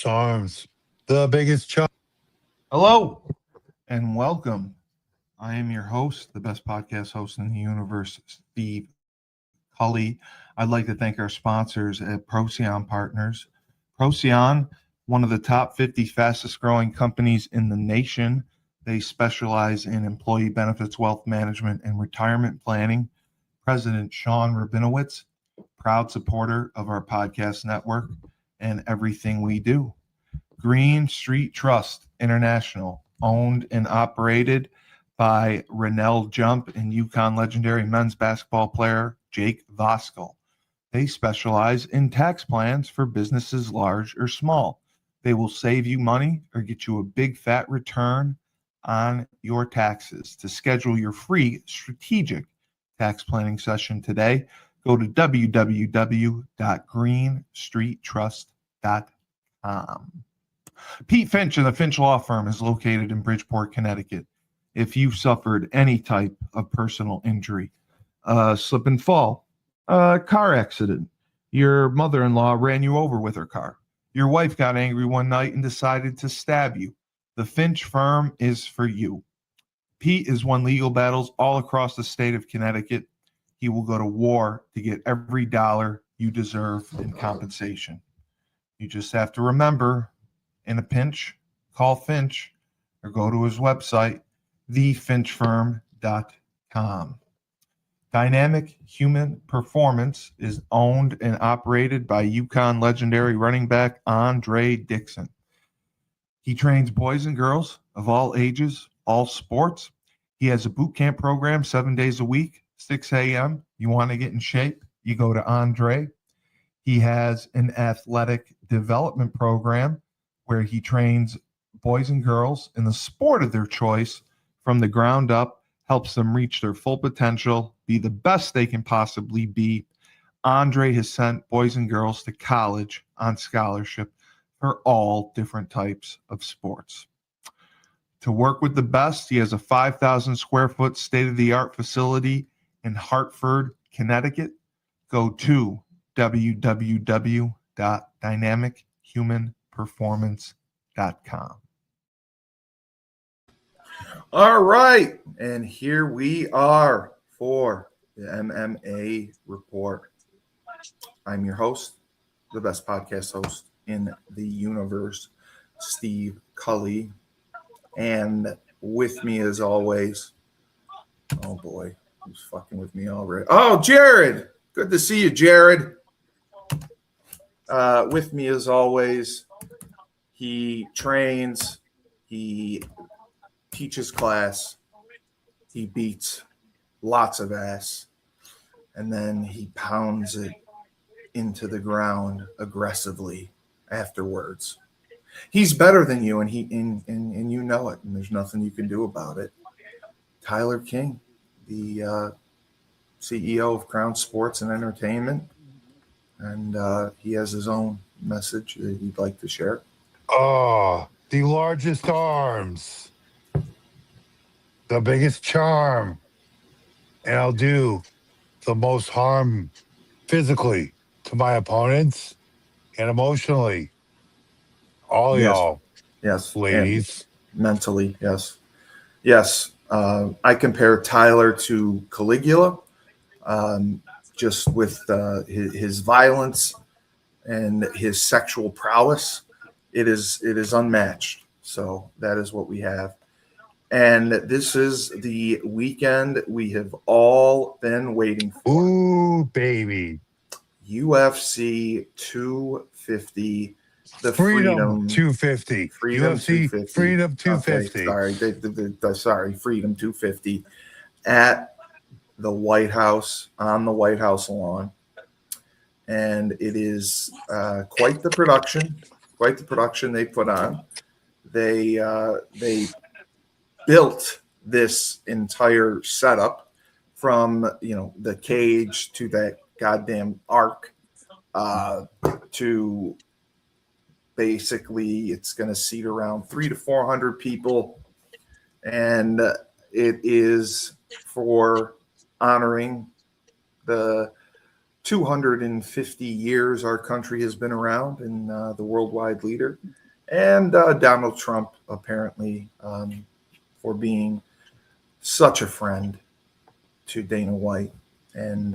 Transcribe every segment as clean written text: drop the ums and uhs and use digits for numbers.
Arms, the biggest chop. Hello and welcome. I am your host, the best podcast host in the universe, Steve Cully. I'd like to thank our sponsors at Procyon Partners. Procyon, one of the top 50 fastest growing companies in the nation. They specialize in employee benefits, wealth management, and retirement planning. President Sean Rabinowitz, proud supporter of our podcast network and everything we do. Green Street Trust International, owned and operated by Rennell Jump and UConn legendary men's basketball player Jake Voskuhl. They specialize in tax plans for businesses large or small. They will save you money or get you a big fat return on your taxes. To schedule your free strategic tax planning session today, go to www.greenstreettrust.com. Pete Finch and the Finch Law Firm is located in Bridgeport, Connecticut. If you've suffered any type of personal injury, slip and fall, car accident, your mother-in-law ran you over with her car, your wife got angry one night and decided to stab you, the Finch Firm is for you. Pete has won legal battles all across the state of Connecticut. He will go to war to get every dollar you deserve in compensation. You just have to remember, in a pinch, call Finch or go to his website, thefinchfirm.com. Dynamic Human Performance is owned and operated by UConn legendary running back Andre Dixon. He trains boys and girls of all ages, all sports. He has a boot camp program 7 days a week, 6 a.m. You want to get in shape, you go to Andre. He has an athletic development program where he trains boys and girls in the sport of their choice from the ground up, helps them reach their full potential, be the best they can possibly be. Andre has sent boys and girls to college on scholarship for all different types of sports. To work with the best, he has a 5,000 square foot state-of-the-art facility in Hartford, Connecticut. Go to www.dynamichumanperformance.com. All right, and here we are for the MMA Report. I'm your host, the best podcast host in the universe, Steve Cully. And with me as always, oh boy, who's fucking with me already? Oh, Jared! Good to see you, Jared. With me as always, he trains, he teaches class, he beats lots of ass, and then he pounds it into the ground aggressively afterwards. He's better than you, and you know it, and there's nothing you can do about it. Tyler King, the CEO of Crown Sports and Entertainment, and he has his own message that he'd like to share. Oh, the largest arms, the biggest charm, and I'll do the most harm physically to my opponents and emotionally. All Yes. y'all, Yes, ladies, and mentally, yes. I compare Tyler to Caligula, just with his violence and his sexual prowess. It is unmatched. So that is what we have. And this is the weekend we have all been waiting for. Ooh, baby. UFC 250. The Freedom 250. Freedom UFC 250. Freedom 250. Okay, sorry, Freedom 250 at the White House, on the White House lawn. And it is quite the production they put on. They built this entire setup from, the cage to that goddamn arc, to basically it's going to seat around 300 to 400 people, and it is for honoring the 250 years our country has been around and the worldwide leader. And Donald Trump, apparently, for being such a friend to Dana White and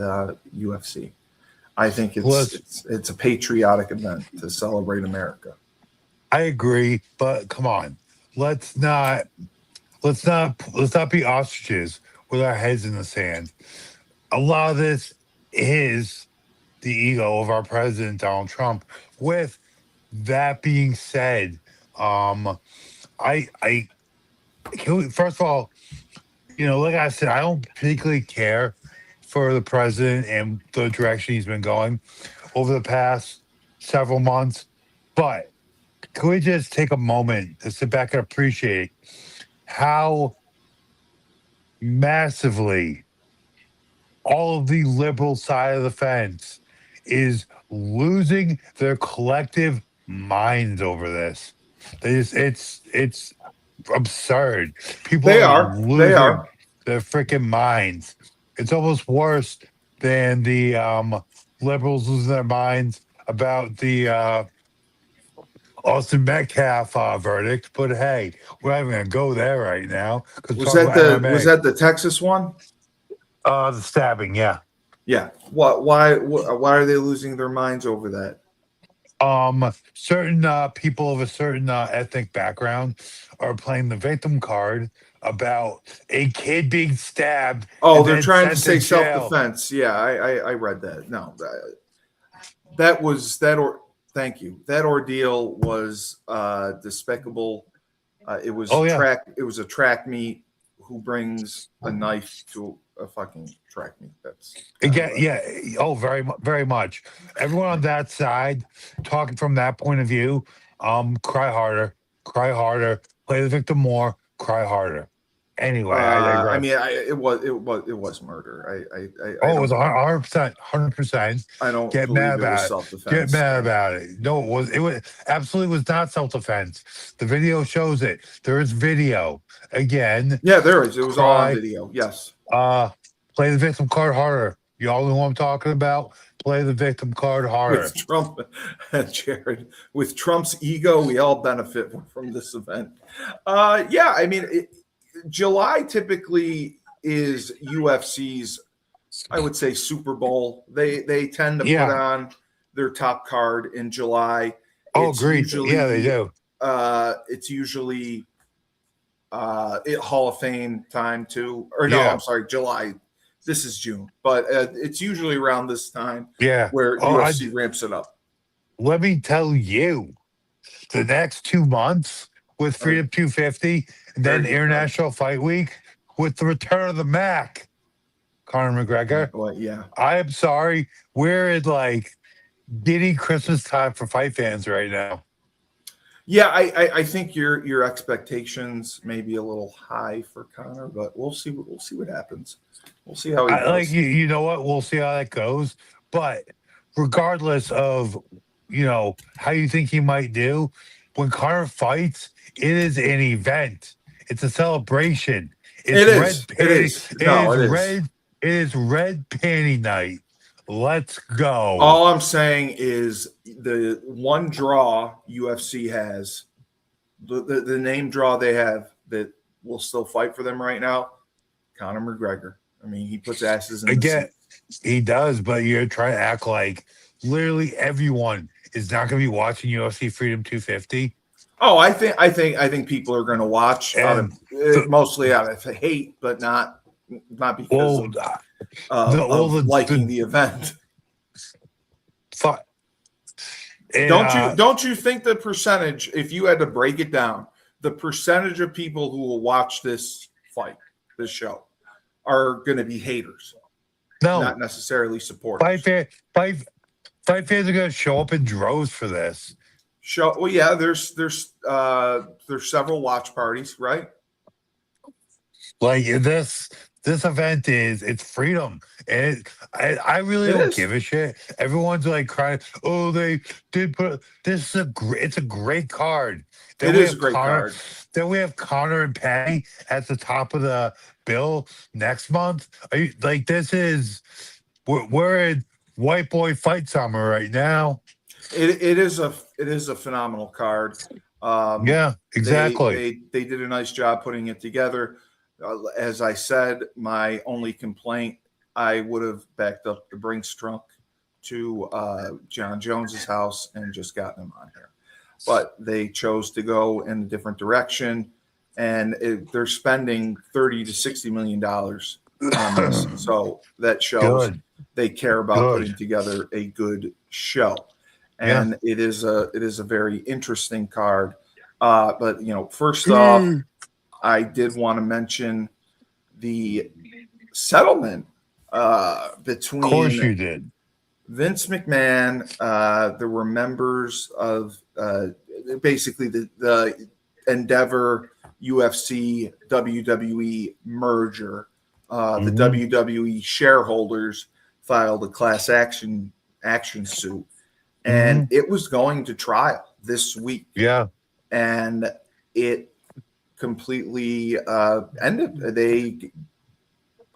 UFC. I think it's a patriotic event to celebrate America. I agree, but come on, let's not be ostriches with our heads in the sand. A lot of this is the ego of our president Donald Trump. With that being said, first of all, like I said, I don't particularly care for the president and the direction he's been going over the past several months, but can we just take a moment to sit back and appreciate how massively all of the liberal side of the fence is losing their collective minds over this? It's absurd. People They are are. losing They are. their freaking minds. It's almost worse than the liberals losing their minds about the Austin Metcalf verdict. But hey, we're not even gonna go there right now because Was that the Texas one? The stabbing? Yeah. Yeah. Why are they losing their minds over that? Certain people of a certain ethnic background are playing the victim card about a kid being stabbed. Oh, and they're then trying to sent say jail. self-defense. Yeah, I read that. No, that was that. Thank you. That ordeal was despicable. It was It was a track meet. Who brings a knife to a fucking track meet? That's Yeah. Oh, very much. Everyone on that side talking from that point of view. Cry harder, play the victim more, cry harder. Anyway, I digress. I mean, it was murder. It was 100%. I don't get believe mad it was about it. self-defense. Get mad about it. No, it was absolutely was not self-defense. The video shows it. There is video. Again. Yeah, there is. It was all on video. Yes. Play the victim card harder. Y'all know what I'm talking about? Play the victim card harder. With Trump, Jared, with Trump's ego, we all benefit from this event. Yeah, I mean, July typically is UFC's, I would say, Super Bowl. They tend to put on their top card in July. Agreed. Yeah, they do. It's usually Hall of Fame time too. Or no, I'm sorry, July. This is June, but it's usually around this time where UFC ramps it up. Let me tell you, the next 2 months with Freedom 250 and then International Fight Week with the return of the Mac, Conor McGregor. Well, yeah. I am sorry. We're in like giddy Christmas time for fight fans right now. Yeah, I think your expectations may be a little high for Conor, but we'll see what happens. We'll see how he goes. Like you know what? We'll see how that goes. But regardless of how you think he might do, when Conor fights, it is an event. It's a celebration. It is red panty night. Let's go. All I'm saying is the one draw UFC has, the name draw they have that will still fight for them right now, Conor McGregor. I mean, he puts asses in the seat. He does, but you're trying to act like literally everyone is not going to be watching UFC Freedom 250. Oh, I think people are going to watch mostly out of hate, but not because of liking the event. Don't you think the percentage, if you had to break it down, the percentage of people who will watch this show, are going to be haters? No, not necessarily supporters. Fight fans are going to show up in droves for this. Well, yeah, there's several watch parties, right? Like this event it's freedom, and I really don't give a shit. Everyone's like crying. Oh, they did put this is it's a great card. It is a great card. Then we have Conor and Patty at the top of the bill next month. Are you like this is we're white boy fight summer right now. It is a phenomenal card. Yeah, exactly. They did a nice job putting it together. As I said, my only complaint, I would have backed up the Brinks trunk to John Jones's house and just gotten him on here, but they chose to go in a different direction, and they're spending $30 to $60 million on this, so that shows Good. they care about Good. putting together a good show. Yeah. And it is a very interesting card. But first off, I did want to mention the settlement between Of course you did. Vince McMahon. There were members of basically the Endeavor UFC WWE merger. The WWE shareholders filed a class action suit, and it was going to trial this week. Yeah. And it completely ended. They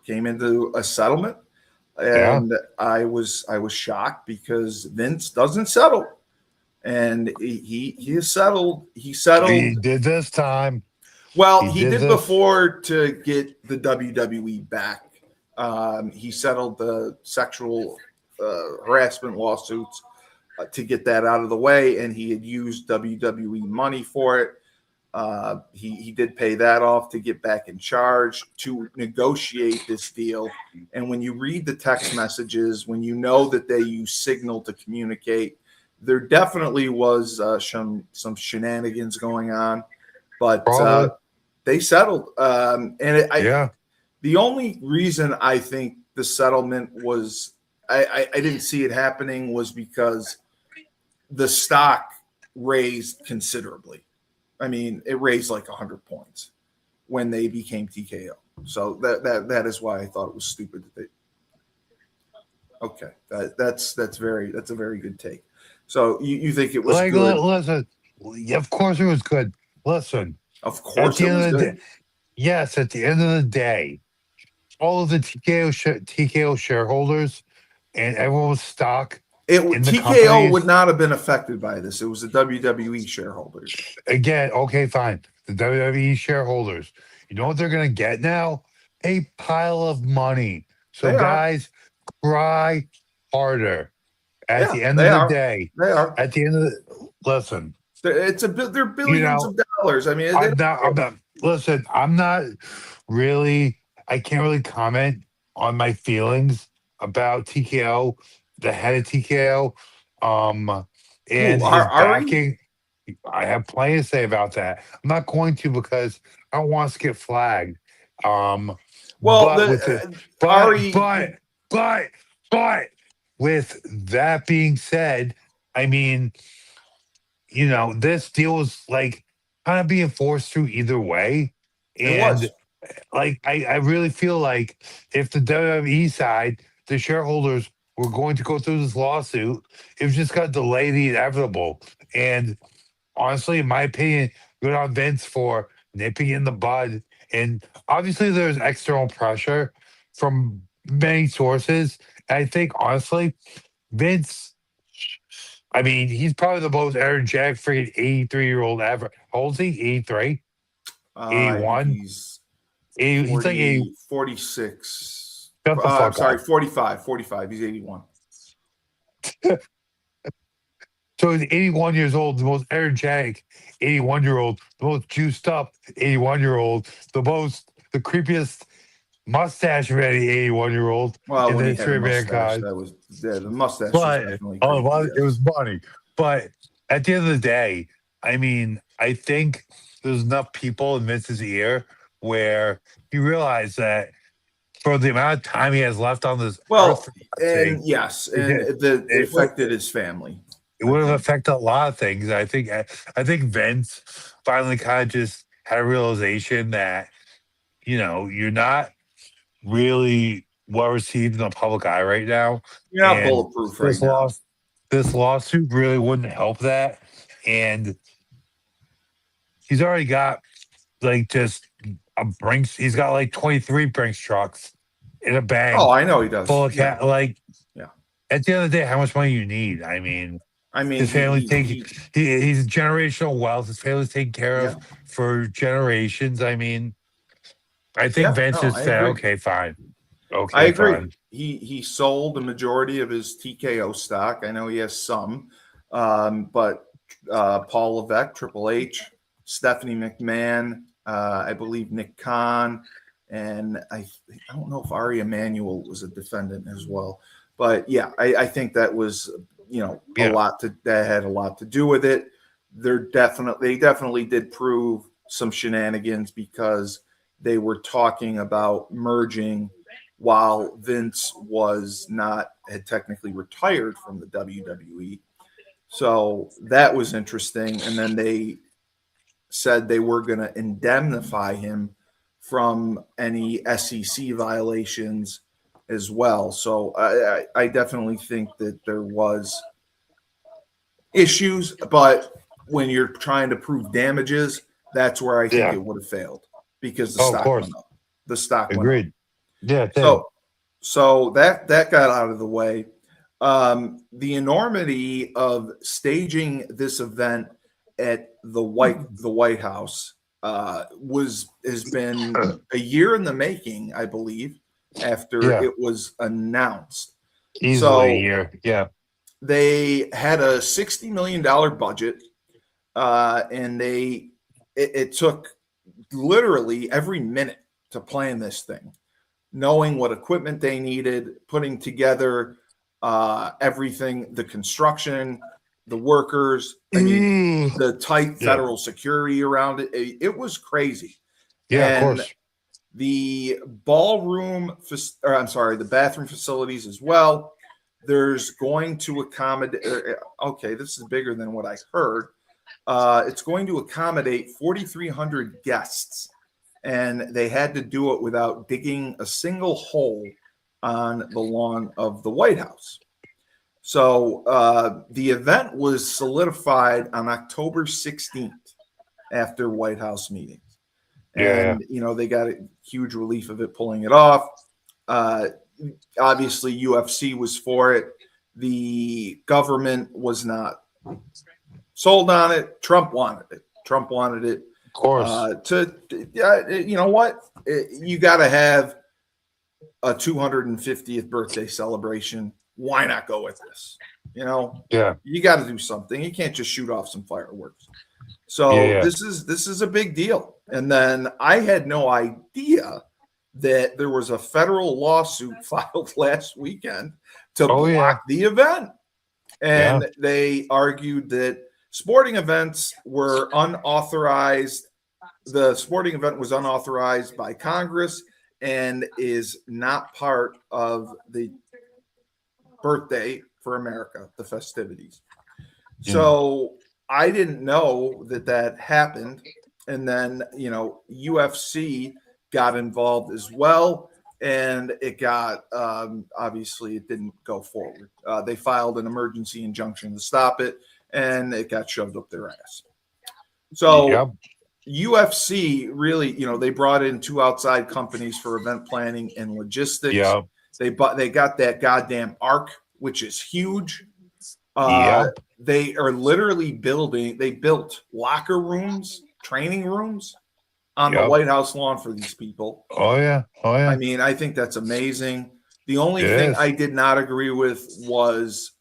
came into a settlement, and I was shocked because Vince doesn't settle, and he is settled. He settled. He did this time. Well, he did before to get the WWE back. He settled the sexual harassment lawsuits to get that out of the way, and he had used WWE money for it. He did pay that off to get back in charge to negotiate this deal. And when you read the text messages, when you know that they use Signal to communicate, there definitely was some shenanigans going on, but they settled. The only reason I think the settlement was I didn't see it happening was because the stock raised considerably. I mean, it raised like 100 points when they became TKO. So that is why I thought it was stupid that they. Okay, that's a very good take. So you think it was good? Listen, of course it was good. Listen, of course it was good. Yes, at the end of the day, all of the TKO shareholders and everyone's stock. TKO would not have been affected by this. It was the WWE shareholders. Again, okay, fine. The WWE shareholders. You know what they're going to get now? A pile of money. So, guys, cry harder. At the end of the day. They are. At the end of the... Listen. They're billions of dollars. I mean... I'm not really... I can't really comment on my feelings about TKO, the head of TKO, and his backing. I have plenty to say about that. I'm not going to because I don't want us to get flagged. But with that being said, I mean, this deal was like kind of being forced through either way, and I really feel like if the WWE side, the shareholders were going to go through this lawsuit, it was just going to delay the inevitable. And honestly, in my opinion, good on Vince for nipping in the bud. And obviously, there's external pressure from many sources. And I think, honestly, Vince, I mean, he's probably the most energetic freaking 83-year-old ever. How old is he? 83? 81? He's like 46. Shut the fuck I'm sorry, up. 45. He's 81. So he's 81 years old, the most energetic 81-year-old, the most juiced up 81-year-old, the creepiest mustache of any 81-year-old. Well, when he had a mustache, the mustache was definitely creepy, it was funny. But at the end of the day, I mean, I think there's enough people in Vince's ear where he realized that for the amount of time he has left on this earth, it affected his family. It would have affected a lot of things. I think Vince finally kind of just had a realization that, you're not really well received in the public eye right now. You're not bulletproof right now. This lawsuit really wouldn't help that. And he's already got just a Brinks. He's got 23 Brinks trucks in a bank. Oh, I know he does. Full of at the end of the day, how much money you need? I mean, his family's he's generational wealth. His family's taken care yeah, of for generations. I mean, I think yeah. Vince No, just I said, agree. okay, fine. I Okay, agree. fine. He sold the majority of his TKO stock. I know he has some, but Paul Levesque, Triple H, Stephanie McMahon, I believe Nick Khan, and I don't know if Ari Emanuel was a defendant as well. But yeah, I think that was Yeah. that had a lot to do with it. They definitely did prove some shenanigans because they were talking about merging while Vince had technically retired from the WWE. So that was interesting. And then they said they were going to indemnify him from any SEC violations as well. So I definitely think that there was issues, but when you're trying to prove damages, that's where I think Yeah. it would have failed because the Oh, of stock course. went up. The stock went up. Agreed. Yeah, it did. So that got out of the way. The enormity of staging this event at the White House has been a year in the making, I believe, after Yeah. it was announced. Easily a So year. Yeah. they had a $60 million budget, and it took literally every minute to plan this thing, knowing what equipment they needed, putting together everything, the construction, the workers. I mean, the tight Yeah. federal security around it. It was crazy. Yeah, of And course. the the bathroom facilities as well. There's going to accommodate. Okay, this is bigger than what I heard. It's going to accommodate 4,300 guests, and they had to do it without digging a single hole on the lawn of the White House. So the event was solidified on October 16th after White House meetings. Yeah. And, they got a huge relief of it pulling it off. Obviously, UFC was for it. The government was not sold on it. Trump wanted it. Of course. You know what? You got to have a 250th birthday celebration. Why not go with this? Yeah. You got to do something. You can't just shoot off some fireworks. So Yeah. this is a big deal. And then I had no idea that there was a federal lawsuit filed last weekend to block the event. And they argued that sporting events were unauthorized. The sporting event was unauthorized by Congress and is not part of the birthday for America, the festivities. So I didn't know that happened. And then, UFC got involved as well. And it got, obviously, it didn't go forward. They filed an emergency injunction to stop it, and it got shoved up their ass. So UFC really, they brought in 2 outside companies for event planning and logistics. Yep. They got that goddamn Arc, which is huge. They are literally they built locker rooms, training rooms on the White House lawn for these people. Oh yeah. I mean, I think that's amazing. The only thing I did not agree with was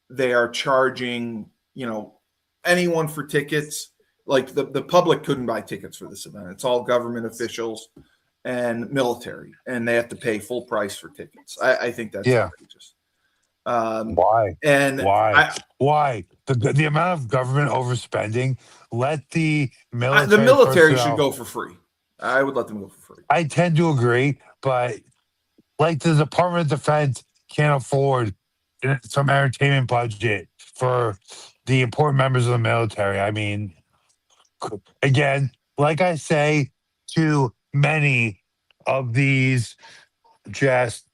they are charging, anyone for tickets. Like the public couldn't buy tickets for this event. It's all government officials and military, and they have to pay full price for tickets. I think that's outrageous. Why? And why? The amount of government overspending. Let the military. The military should go for free. I would let them go for free. I tend to agree, but like the Department of Defense can't afford some entertainment budget for the important members of the military. I mean, again, like I say to many of these just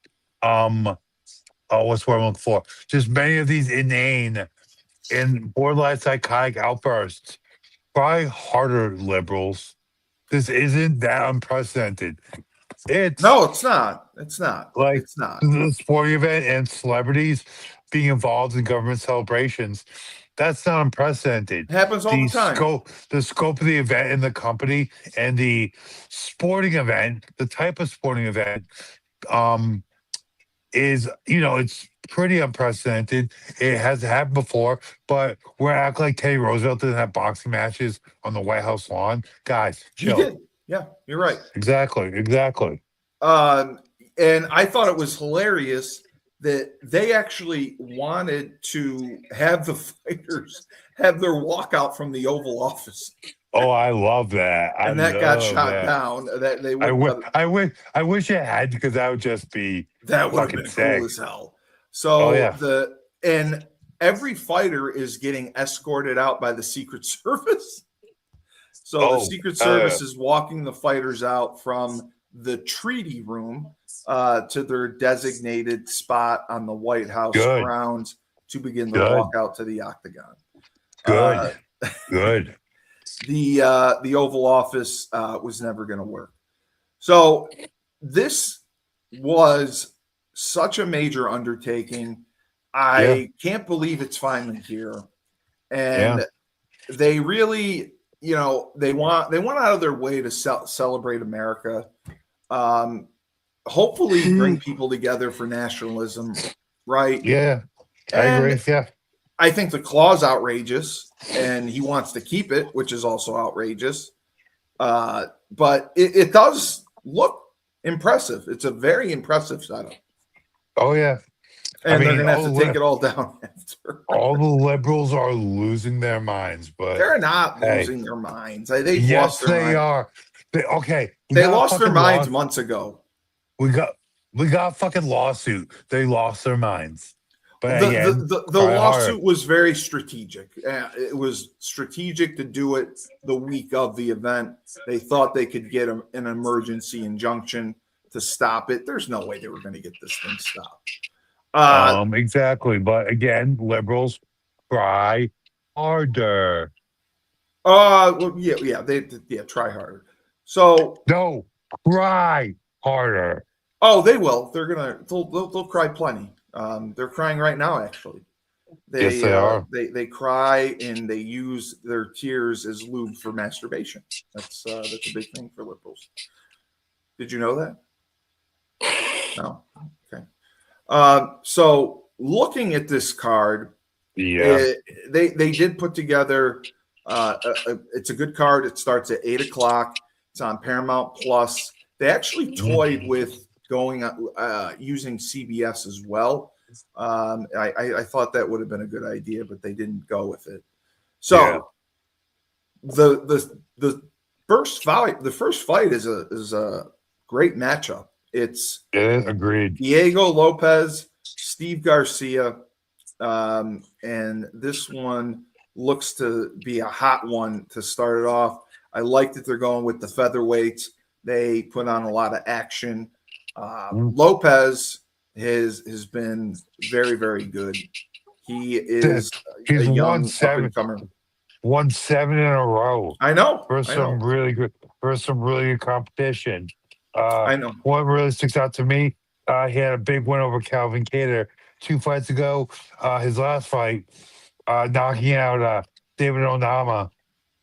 what's what I'm looking for? Just many of these inane and borderline psychotic outbursts. Try harder, liberals. This isn't that unprecedented. It's No, it's not. It's not. like It's not. the sporting event and celebrities being involved in government celebrations. That's not unprecedented. It happens all the time. The scope of the event and the company and the sporting event, the type of sporting event, um, is it's pretty unprecedented. It has happened before, but we're acting like Teddy Roosevelt didn't have boxing matches on the White House lawn. Guys, He chill. did. Yeah, you're right. Exactly. And I thought it was hilarious that they actually wanted to have the fighters have their walkout from the Oval Office, Oh, I love that. and that got love shot that. down. That they I would. I wish it had, because that would just be That would have fucking been sick. cool as hell. So Oh, yeah. and every fighter is getting escorted out by the Secret Service. So the Secret Service is walking the fighters out from the treaty room to their designated spot on the White House grounds to begin the walkout to the octagon. Good. The Oval Office was never going to work. So this was such a major undertaking. I can't believe it's finally here. And they really, they went out of their way to celebrate America. Hopefully bring people together for nationalism, right? Yeah, I agree. Yeah. I think the claw's outrageous, and he wants to keep it, which is also outrageous. But it does look impressive. It's a very impressive setup. Oh, yeah. And they're going to have to take it all down after. All the liberals are losing their minds, but they're not losing their minds. They've lost their they minds. are. They lost their minds months ago. We got a fucking lawsuit. They lost their minds. But the lawsuit was very strategic. It was strategic to do it the week of the event. They thought they could get an emergency injunction to stop it. There's no way they were going to get this thing stopped. Exactly. But again, liberals try harder. Try harder. So no, try harder. Oh, they will. They'll cry plenty. They're crying right now, actually. Yes, they are. They cry, and they use their tears as lube for masturbation. That's a big thing for liberals. Did you know that? No. Okay. So looking at this card, they did put together. It's a good card. It starts at 8:00. It's on Paramount Plus. They actually toyed with using CBS as well. I thought that would have been a good idea, but they didn't go with it. So the first fight is a great matchup. It's agreed. Diego Lopez, Steve Garcia, and this one looks to be a hot one to start it off. I like that they're going with the featherweights. They put on a lot of action. Lopez has been very, very good. He's a young up-and-comer. Won 7 in a row. I know. Really good competition. I know. What really sticks out to me, he had a big win over Calvin Kattar 2 fights ago. His last fight, knocking out David Onama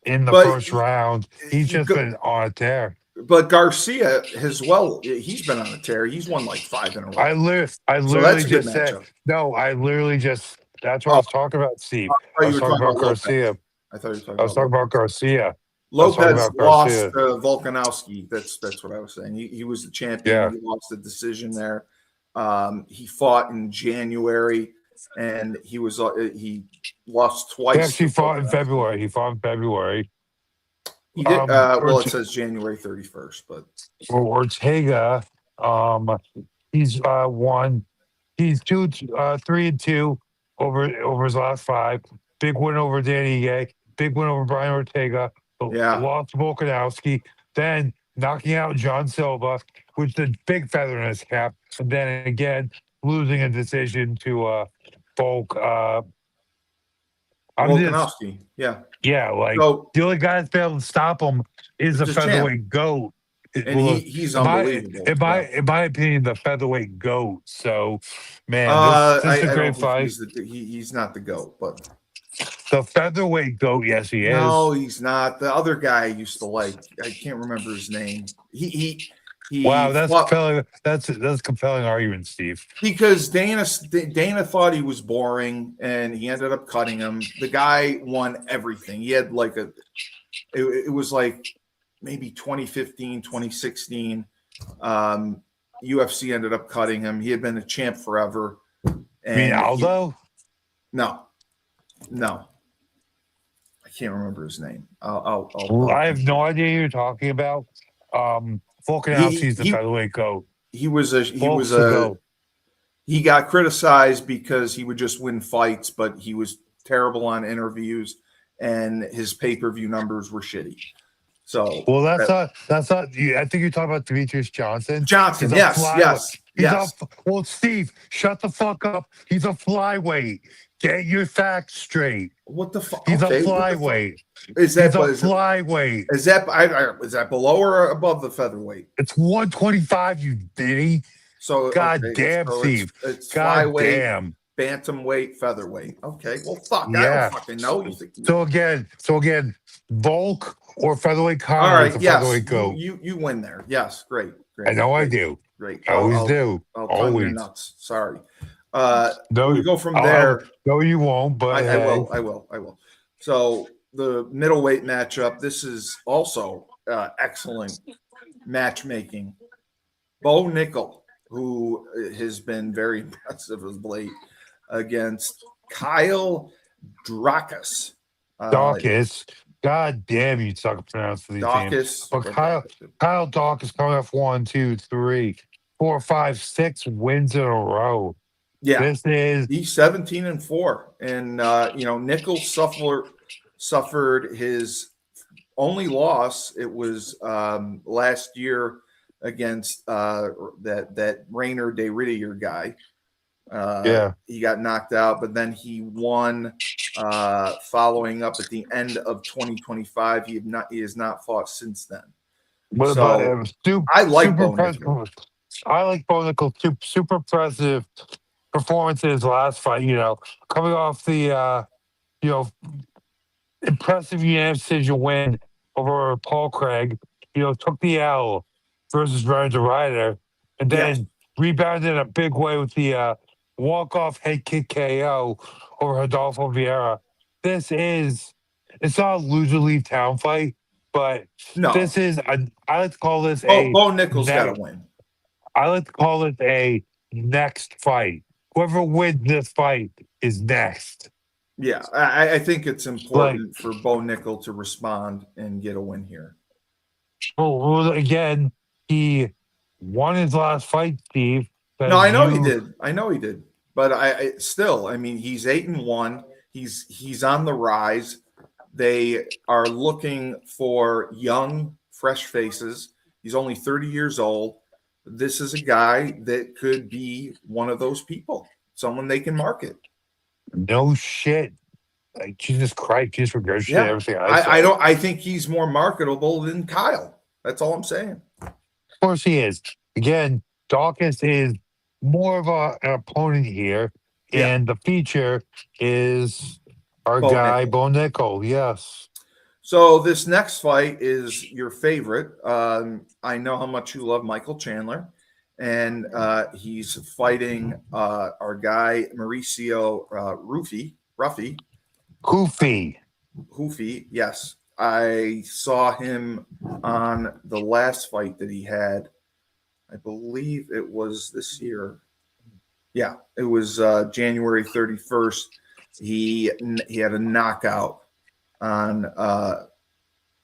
in the first round. He's just been on a tear. But Garcia as well, he's been on a tear. He's won like 5 in a row. I literally just said, no, that's what I was talking about, Steve. I was talking about Garcia. I thought you were talking about Garcia. Lopez lost Volkanovski. That's what I was saying. He was the champion. Yeah. He lost the decision there. He fought in January, and he lost twice. He actually fought in February. He did. It says January 31st, but for Ortega, he's won. He's 3-2 over his last 5. Big win over Danny Gay. Big win over Brian Ortega. Lost to Volkanovski. Then knocking out John Silva, which is a big feather in his cap. And then again, losing a decision to Volkanovski. Yeah. Yeah, the only guy that's been able to stop him is a featherweight goat. And he's unbelievable. In my opinion, the featherweight GOAT. So, man, this is a I great don't think fight. he's not the GOAT, but The featherweight GOAT, yes, he is. no, he's not. The other guy I used to like, I can't remember his name. He Wow, that's fought, compelling. That's compelling argument, Steve. because Dana thought he was boring, and he ended up cutting him. The guy won everything. He had like it was like maybe 2015, 2016. UFC ended up cutting him. He had been a champ forever. You mean Aldo? No, I can't remember his name. I have no idea who you're talking about. Volkanovski's the featherweight GOAT. He got criticized because he would just win fights, but he was terrible on interviews, and his pay-per-view numbers were shitty. So, well, that's not. I think you're talking about Demetrius Johnson. Yes. Well, Steve, shut the fuck up. He's a flyweight. Get your facts straight. What the fuck? He's a flyweight. Is that flyweight? Is that below or above the featherweight? It's 125. You diddy. So damn, Steve. It's God flyweight, damn. bantamweight, featherweight. Okay, well, fuck. Yeah. I don't fucking know. So again, Volk or featherweight Conor. All right, yes, featherweight GOAT. you win there. Yes, great. I know I do. Great. I always do. I'll tongue your nuts. Sorry. No, we go from there. No, you won't. But I will. So the middleweight matchup. This is also excellent matchmaking. Bo Nickel, who has been very impressive of late, against Kyle Daukaus. Daukaus. God damn, you suck at pronouncing these names. But Kyle Daukaus coming off 1, 2, 3, 4, 5, 6 wins in a row. Yeah, he's 17-4, and Nichols suffered his only loss. It was last year against that Rainer De Riddier guy. He got knocked out, but then he won following up at the end of 2025. He has not fought since then. I like Bo Nickel. I like Bo Nickel. Super impressive performance in his last fight. Coming off the impressive unanimous decision win over Paul Craig. Took the L versus Ronda Ryder, and then rebounded in a big way with the walk-off head kick KO over Rodolfo Vieira. It's not a loser leave town fight, but this is I like to call this Bo Nickel's got to win. I like to call it a next fight. Whoever wins this fight is next. Yeah, I think it's important for Bo Nickel to respond and get a win here. Well, again, he won his last fight, Steve. No, I know he did. But I still, he's 8-1. He's on the rise. They are looking for young, fresh faces. He's only 30 years old. This is a guy that could be one of those people, someone they can market. No shit. Like, Jesus Christ, just regurgitate everything I said. I think he's more marketable than Kyle. That's all I'm saying. Of course he is. Again, Daukaus is more of an opponent here, and the feature is our guy, Bo Nickel. Yes. So this next fight is your favorite. I know how much you love Michael Chandler, and he's fighting our guy Mauricio Ruffy. Hoofy, yes. I saw him on the last fight that he had. I believe it was this year. Yeah, it was January 31st. He had a knockout on the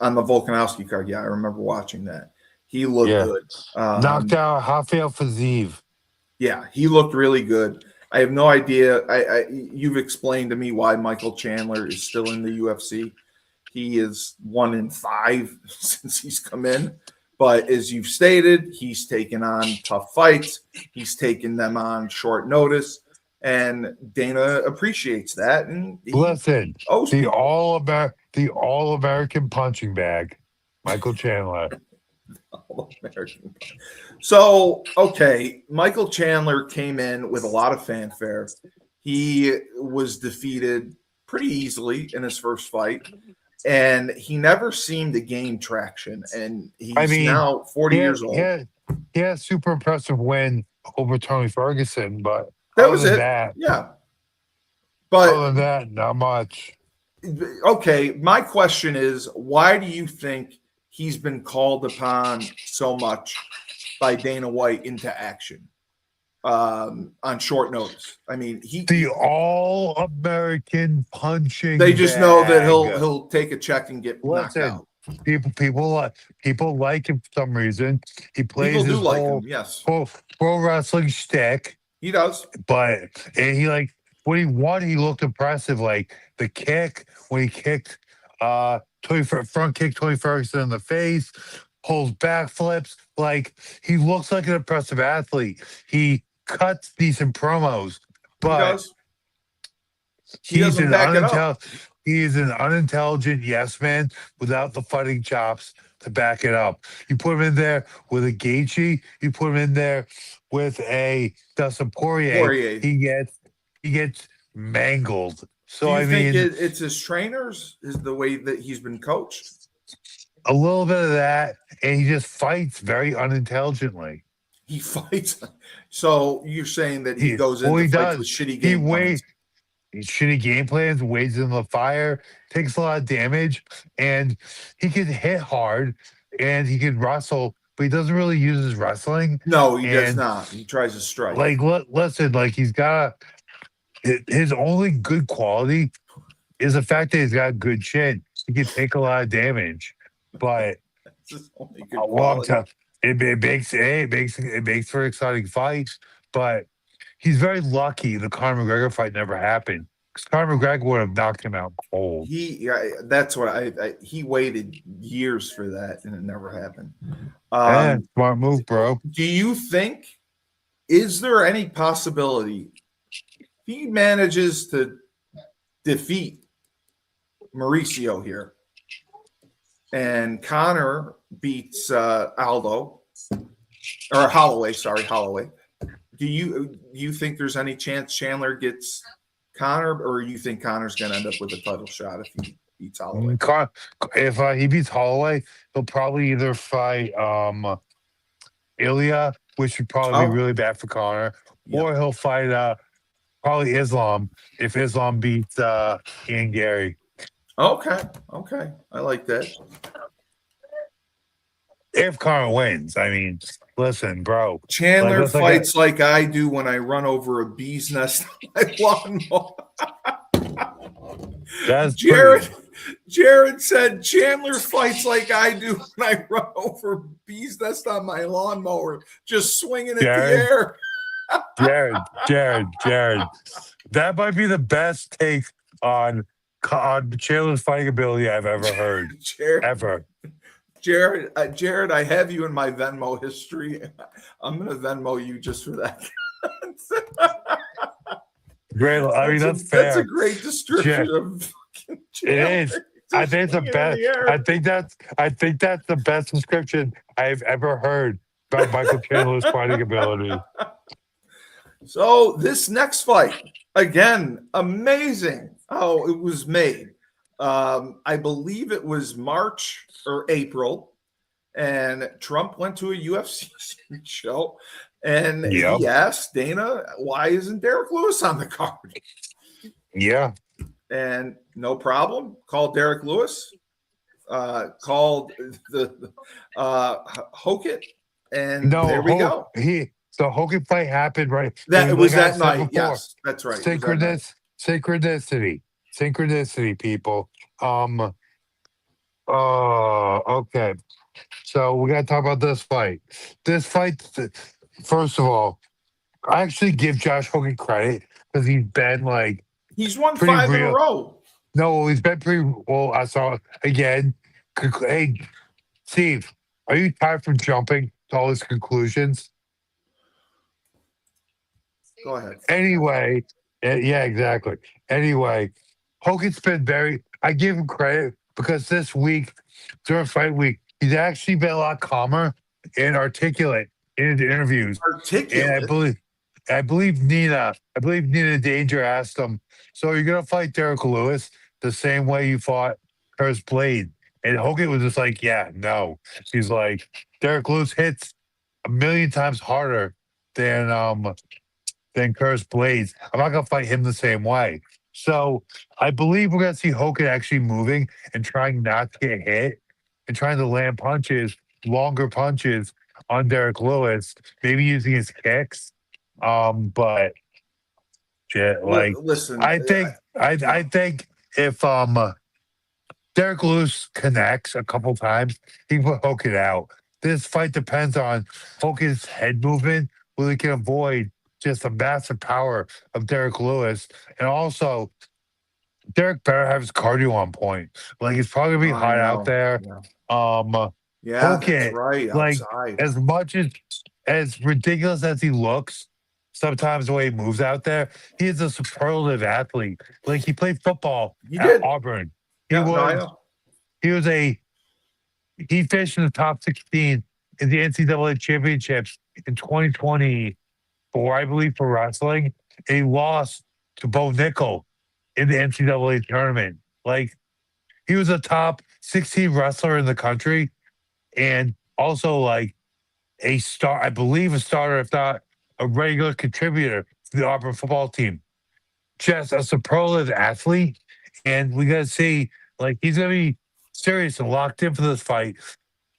Volkanovski card. Yeah, I remember watching that. He looked good. Knocked out Rafael Fiziev. Yeah, he looked really good. I have no idea. You've explained to me why Michael Chandler is still in the UFC. He is 1-5 since he's come in. But as you've stated, he's taken on tough fights. He's taken them on short notice. And Dana appreciates that. And listen, the all-American punching bag, Michael Chandler. All-American. So, okay, Michael Chandler came in with a lot of fanfare. He was defeated pretty easily in his first fight, and he never seemed to gain traction. And he's now 40 years old. He had a super impressive win over Tony Ferguson, but That was it. Yeah. But other than that, not much. Okay, my question is, why do you think he's been called upon so much by Dana White into action on short notice? I mean, the all-American punching. They just know that he'll take a check and get knocked out. People like him for some reason. He plays people do his like whole him, yes. pro wrestling shtick. He does. But he like when he won, he looked impressive. Like the kick when he kicked front kick Tony Ferguson in the face, pulls back flips. Like he looks like an impressive athlete. He cuts decent promos, but he doesn't back it up. He is an unintelligent yes man without the fighting chops to back it up. You put him in there with a Gaethje, you put him in there with a Dustin Poirier. He gets mangled. So do you think it's his trainers, is the way that he's been coached? A little bit of that, and he just fights very unintelligently. He fights. So you're saying that he goes into fights with shitty game plans? Shitty game plans, wades in the fire, takes a lot of damage, and he can hit hard, and he can wrestle, but he doesn't really use his wrestling. No, he does not. He tries to strike. Like, listen, like he's got his only good quality is the fact that he's got good chin. He can take a lot of damage, but that's his only good quality. It makes for exciting fights, but he's very lucky the Conor McGregor fight never happened, because Conor McGregor would have knocked him out cold. That's what he waited years for that, and it never happened. Smart move, bro. Do you think, is there any possibility he manages to defeat Mauricio here, and Conor beats Aldo or Holloway? Sorry, Holloway. Do you think there's any chance Chandler gets Conor, or you think Conor's going to end up with a title shot if he beats Holloway? If he beats Holloway, he'll probably either fight Ilya, which would probably be really bad for Conor, or he'll fight probably Islam if Islam beats Ian Gary. Okay, I like that. If Conor wins, I mean, listen, bro. Chandler fights like I do when I run over a bee's nest on my lawnmower. That's Jared said Chandler fights like I do when I run over a bee's nest on my lawnmower, just swinging it in the air. Jared. That might be the best take on Chandler's fighting ability I've ever heard. Ever. Jared, I have you in my Venmo history. I'm going to Venmo you just for that. Great. I mean, that's fair. That's a great description of fucking Chandler. It is. I think it's the best. I think that's the best description I've ever heard about Michael Chandler's fighting ability. So this next fight, again, amazing how it was made. I believe it was March or April, and Trump went to a UFC show, and he asked Dana, why isn't Derek Lewis on the card? Yeah. And no problem. Called Derek Lewis, called the Hogan, and there we go. The Hogan fight happened right. That was that night. Yes, that's right. Synchronicity, people. Okay. So we got to talk about this fight. This fight, first of all, I actually give Josh Hogan credit because he's been like he's won 5 in a row. No, he's been pretty well. I saw again. Hey, Steve, are you tired from jumping to all his conclusions? Go ahead. Anyway, yeah, exactly. Anyway, Hogan's been I give him credit because this week, during fight week, He's actually been a lot calmer and articulate in his interviews. And Articulate. I believe Nina Danger asked him, "So you're gonna fight Derek Lewis the same way you fought Curtis Blade?" And Hogan was just like, "Yeah, no." He's like, "Derek Lewis hits a million times harder than Curtis Blades. I'm not gonna fight him the same way." So I believe we're gonna see Hogan actually moving and trying not to get hit and trying to land punches, longer punches on Derek Lewis, maybe using his kicks. But shit, like Listen, I think if Derek Lewis connects a couple times, he can put Hogan out. This fight depends on Hogan's head movement, where he can avoid just the massive power of Derek Lewis. And also, Derek better have his cardio on point. Like, it's probably gonna be I hot out know. there. Yeah, that's Hogan, right. like, Outside. as much as ridiculous as he looks, sometimes the way he moves out there, he is a superlative athlete. Like, he played football He at did. Auburn. He Yeah, no, I was know. he was a he finished in the top 16 in the NCAA championships in 2024, I believe, for wrestling. And he lost to Bo Nickel in the NCAA tournament. Like, he was a top 16 wrestler in the country and also like a star, I believe a starter, if not a regular contributor to the Auburn football team. Just a superlative athlete. And we got to see, like, he's going to be serious and locked in for this fight.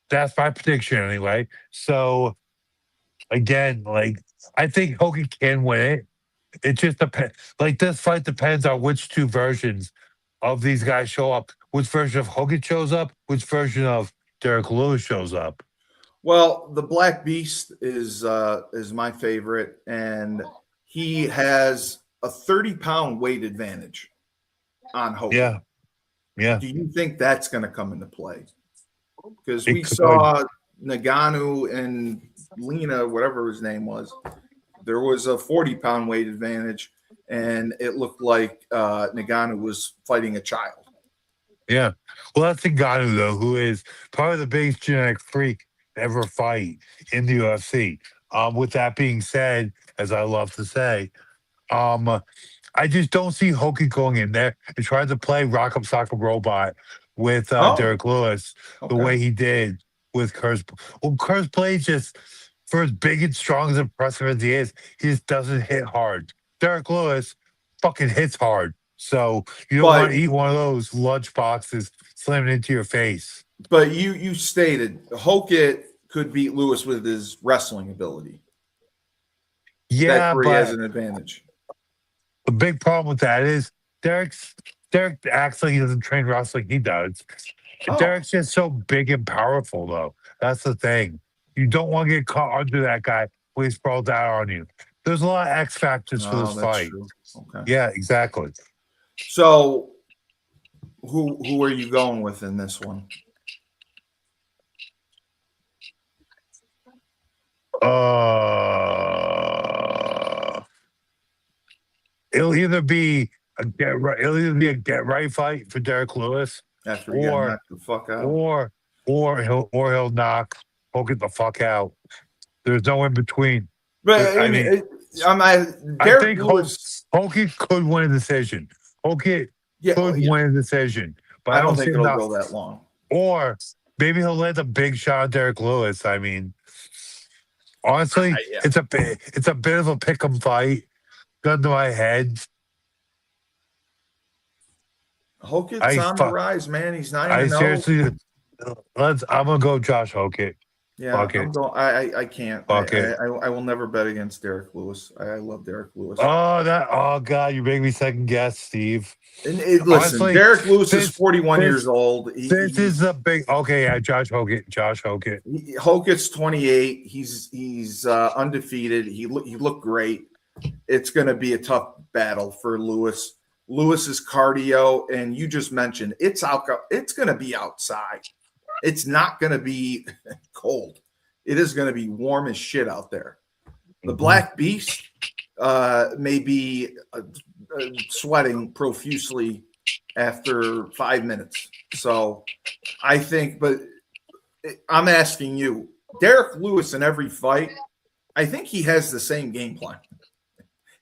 That's my prediction anyway. So again, like, I think Hogan can win it. It just depends. Like, this fight depends on which two versions of these guys show up. Which version of Hogan shows up? Which version of Derek Lewis shows up? Well, the Black Beast is my favorite, and he has a 30-pound weight advantage on Hogan. Yeah, yeah. Do you think that's going to come into play? Because It we could. saw Nagano and Lena, whatever his name was, there was a 40-pound weight advantage, and it looked like Nagano was fighting a child. Yeah. Well, that's Ngannou, though, who is probably the biggest genetic freak to ever fight in the UFC. With that being said, as I love to say, I just don't see Hogan going in there and trying to play Rock'em Sock'em Robot with Derek Lewis the way he did with Curtis. Well, Curtis Blades just, for as big and strong as impressive as he just doesn't hit hard. Derek Lewis fucking hits hard. So you don't want to eat one of those lunch boxes slamming into your face. But you stated Hogan could beat Lewis with his wrestling ability. Yeah, that's where but he has an advantage. The big problem with that is Derek acts like he doesn't train wrestling. He does. Derek's just so big and powerful, though. That's the thing. You don't want to get caught under that guy when he sprawled out on you. There's a lot of X factors for this fight. True. Okay. Yeah, exactly. So, who are you going with in this one? It'll either be a get right fight for Derek Lewis, after he got knocked the fuck out, or he'll knock Hogan the fuck out. There's no in between. But I mean, I think Hogan could win a decision. Hogan could win a decision, but I don't think it'll go that long. Or maybe he'll land a big shot on Derek Lewis. I mean, honestly, it's a bit of a pick'em fight. Gun to my head. Hogan's on the rise, man. He's 9-0. Seriously, I'm gonna go Josh Hogan. Yeah, I can't. I will never bet against Derek Lewis. I love Derek Lewis. Oh God, you make me second guess, Steve. And listen, honestly, Derek Lewis is 41 years old. This is a big Josh Hogan. Hogan's 28. He's undefeated. He looked great. It's going to be a tough battle for Lewis. Lewis's cardio, and you just mentioned it's going to be outside. It's not going to be cold. It is going to be warm as shit out there. The Black Beast may be sweating profusely after 5 minutes. So I think, but I'm asking you, Derek Lewis in every fight, I think he has the same game plan.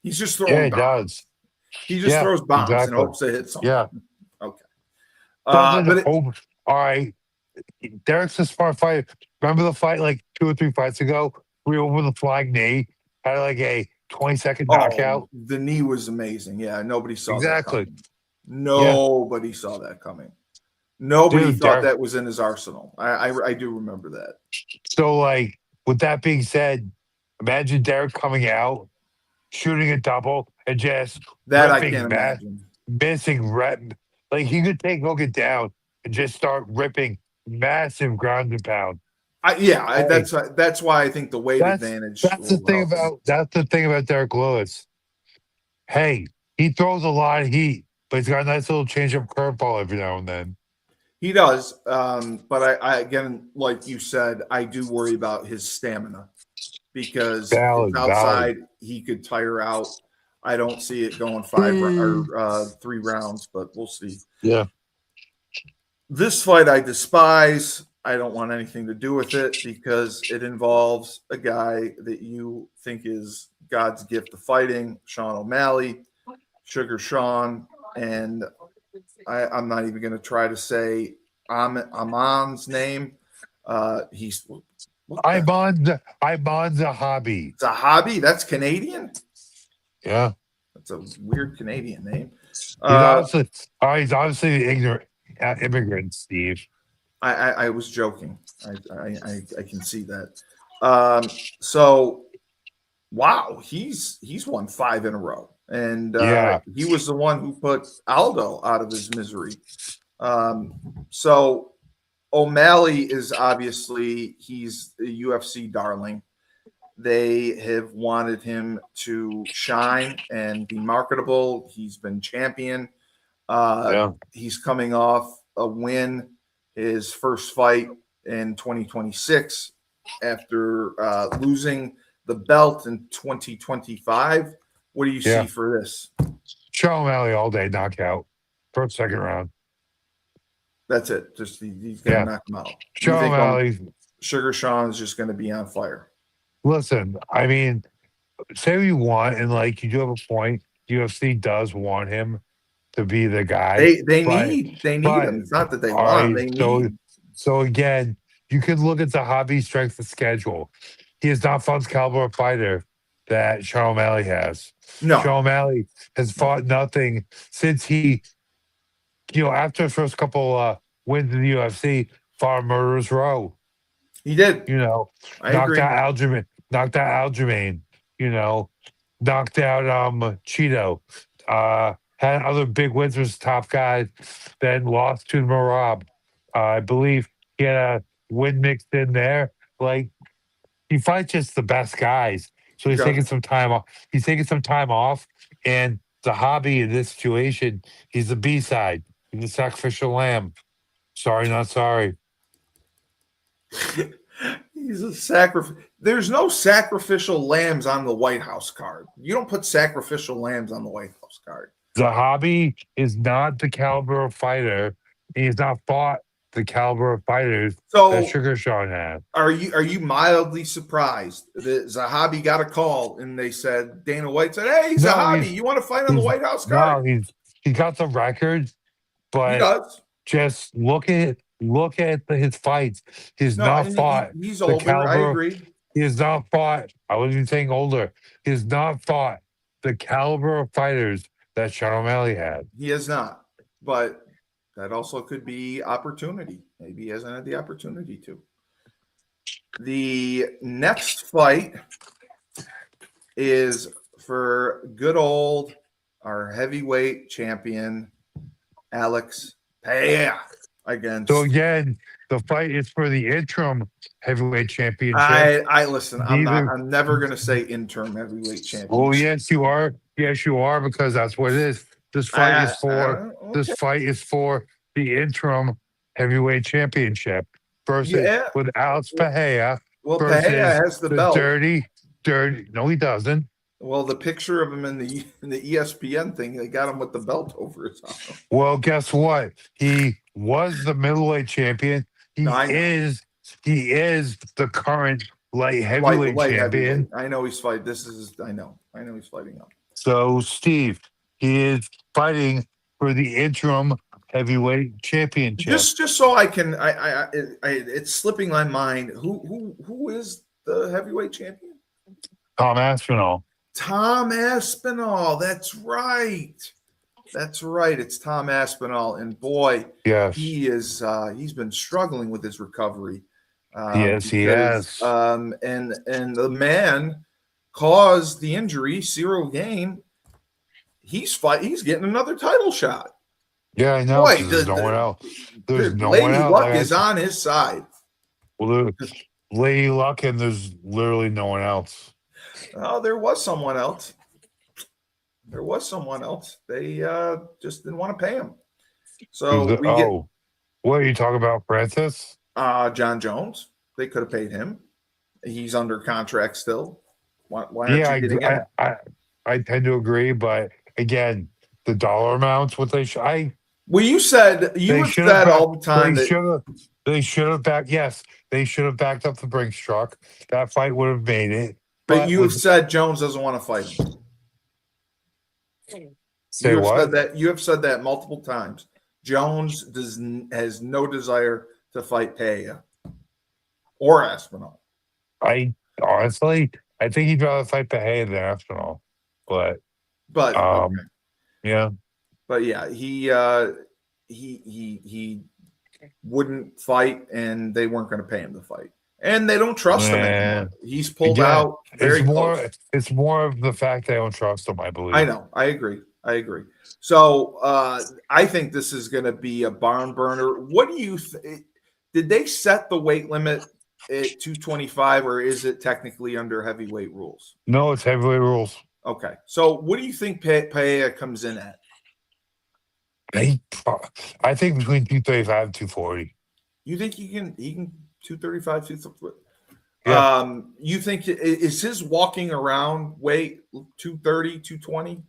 He's just Yeah, throwing he bombs. does. He just throws bombs and Exactly. hopes to hit something. Yeah. Okay. Doesn't hope. All right. Derek's a smart fighter. Remember the fight like 2 or 3 fights ago? We were with a flying knee, had like a 20-second knockout. The knee was amazing. Yeah, nobody saw that Exactly. coming. Nobody saw that coming. Nobody Dude, thought Derek, that was in his arsenal. I do remember that. so like with that being said, imagine Derek coming out, shooting a double, and just That I ripping can't imagine. missing rep. Like he could take Hogan down and just start ripping massive ground and pound. That's why I think the weight advantage. That's the thing about Derek Lewis. Hey, he throws a lot of heat, but he's got a nice little change up curveball every now and then. He does, but I again, like you said, I do worry about his stamina because outside he could tire out. I don't see it going 3 rounds, but we'll see. Yeah. This fight I despise. I don't want anything to do with it because it involves a guy that you think is God's gift to fighting, Sean O'Malley, Sugar Sean, and I'm not even going to try to say Amon's name. He's Iman's a hobby. It's a hobby. That's Canadian. Yeah, that's a weird Canadian name. He's obviously an ignorant immigrant, Steve. I was joking. I can see that. So, wow, he's won 5 in a row. And he was the one who put Aldo out of his misery. So O'Malley is obviously he's a UFC darling. They have wanted him to shine and be marketable. He's been champion. He's coming off a win, his first fight in 2026 after losing the belt in 2025. What do you see for this? Sean O'Malley all day knockout. First, second round. That's it. Just he's going to knock him out. Sean O'Malley. Sugar Sean is just going to be on fire. Listen, I mean, say what you want, and like you do have a point. UFC does want him to be the guy. They need him. It's not that they want him. They need. So again, you can look at the hobby strength of schedule. He is not fought the caliber of fighter that Sean O'Malley has. No. Sean O'Malley has fought nothing since he, after his first couple wins in the UFC, fought Murderer's Row. He did. Knocked out Aljamain, knocked out Cheeto. Had other big wins with top guys, then lost to Marab. I believe he had a win mixed in there. Like, he fights just the best guys. So he's taking some time off. He's taking some time off, and the hobby in this situation, he's the B-side. He's the sacrificial lamb. Sorry, not sorry. He's a sacrifice. There's no sacrificial lambs on the White House card. You don't put sacrificial lambs on the White House card. The hobby is not the caliber of fighter. He's not fought the caliber of fighters that Sugar Sean had. Are you mildly surprised that Zahabi got a call and they said, Dana White said, hey, Zahabi, you want to fight on the White House card? No, he got the record, but he does. Just look at his fights. He's not fought. He's older. I agree. He has not fought. I wasn't even saying older. He has not fought the caliber of fighters that Sean O'Malley had. He has not, but that also could be opportunity. Maybe he hasn't had the opportunity to. The next fight is for good old our heavyweight champion, Alex Pereira. So again, the fight is for the interim heavyweight championship. I listen. I'm never going to say interim heavyweight championship. Oh yes, you are. Yes, you are, because that's what it is. This fight is for the interim heavyweight championship versus with Alex Pereira. Well, Pereira has the belt. Dirty. No, he doesn't. Well, the picture of him in the ESPN thing, they got him with the belt over his arm. Well, guess what? He was the middleweight champion. He is he is the current light Light heavyweight champion. heavyweight. I know he's fighting. I know he's fighting up. So, Steve, he is fighting for the interim heavyweight championship. Just so I can, it's slipping my mind. Who is the heavyweight champion? Tom Aspinall. Tom Aspinall. That's right. It's Tom Aspinall, and boy, Yes. he is. He's been struggling with his recovery. Yes, he has. And the man caused the injury, Cyril Gane. He's getting another title shot. Yeah, I know. Boy, There's no one else. There's no Lady one else. Luck is on his side. Well, Lady Luck, and there's literally no one else. Oh, there was someone else. They just didn't want to pay him. So what are you talking about, Francis? John Jones. They could have paid him. He's under contract still. Why aren't you getting him? I tend to agree, but again, the dollar amounts, what they should. Well, you said all the time they should have backed. Yes, they should have backed up the Brinks truck. That fight would have made it. But you have said Jones doesn't want to fight him. You have said that multiple times. Jones has no desire to fight Pereira or Aspinall. I honestly, I think he'd rather fight Pereira than Aspinall. But okay. Yeah. But yeah, he wouldn't fight, and they weren't going to pay him to fight, and they don't trust him anymore. He's pulled out. It's more of the fact they don't trust him, I believe. I know. I agree. So I think this is going to be a barn burner. What do you did they set the weight limit at 225, or is it technically under heavyweight rules? No, it's heavyweight rules. Okay. So what do you think Pereira comes in at? I think between 235 and 240. You think he can 235, 230? Yeah. You think is his walking around weight 230, 220?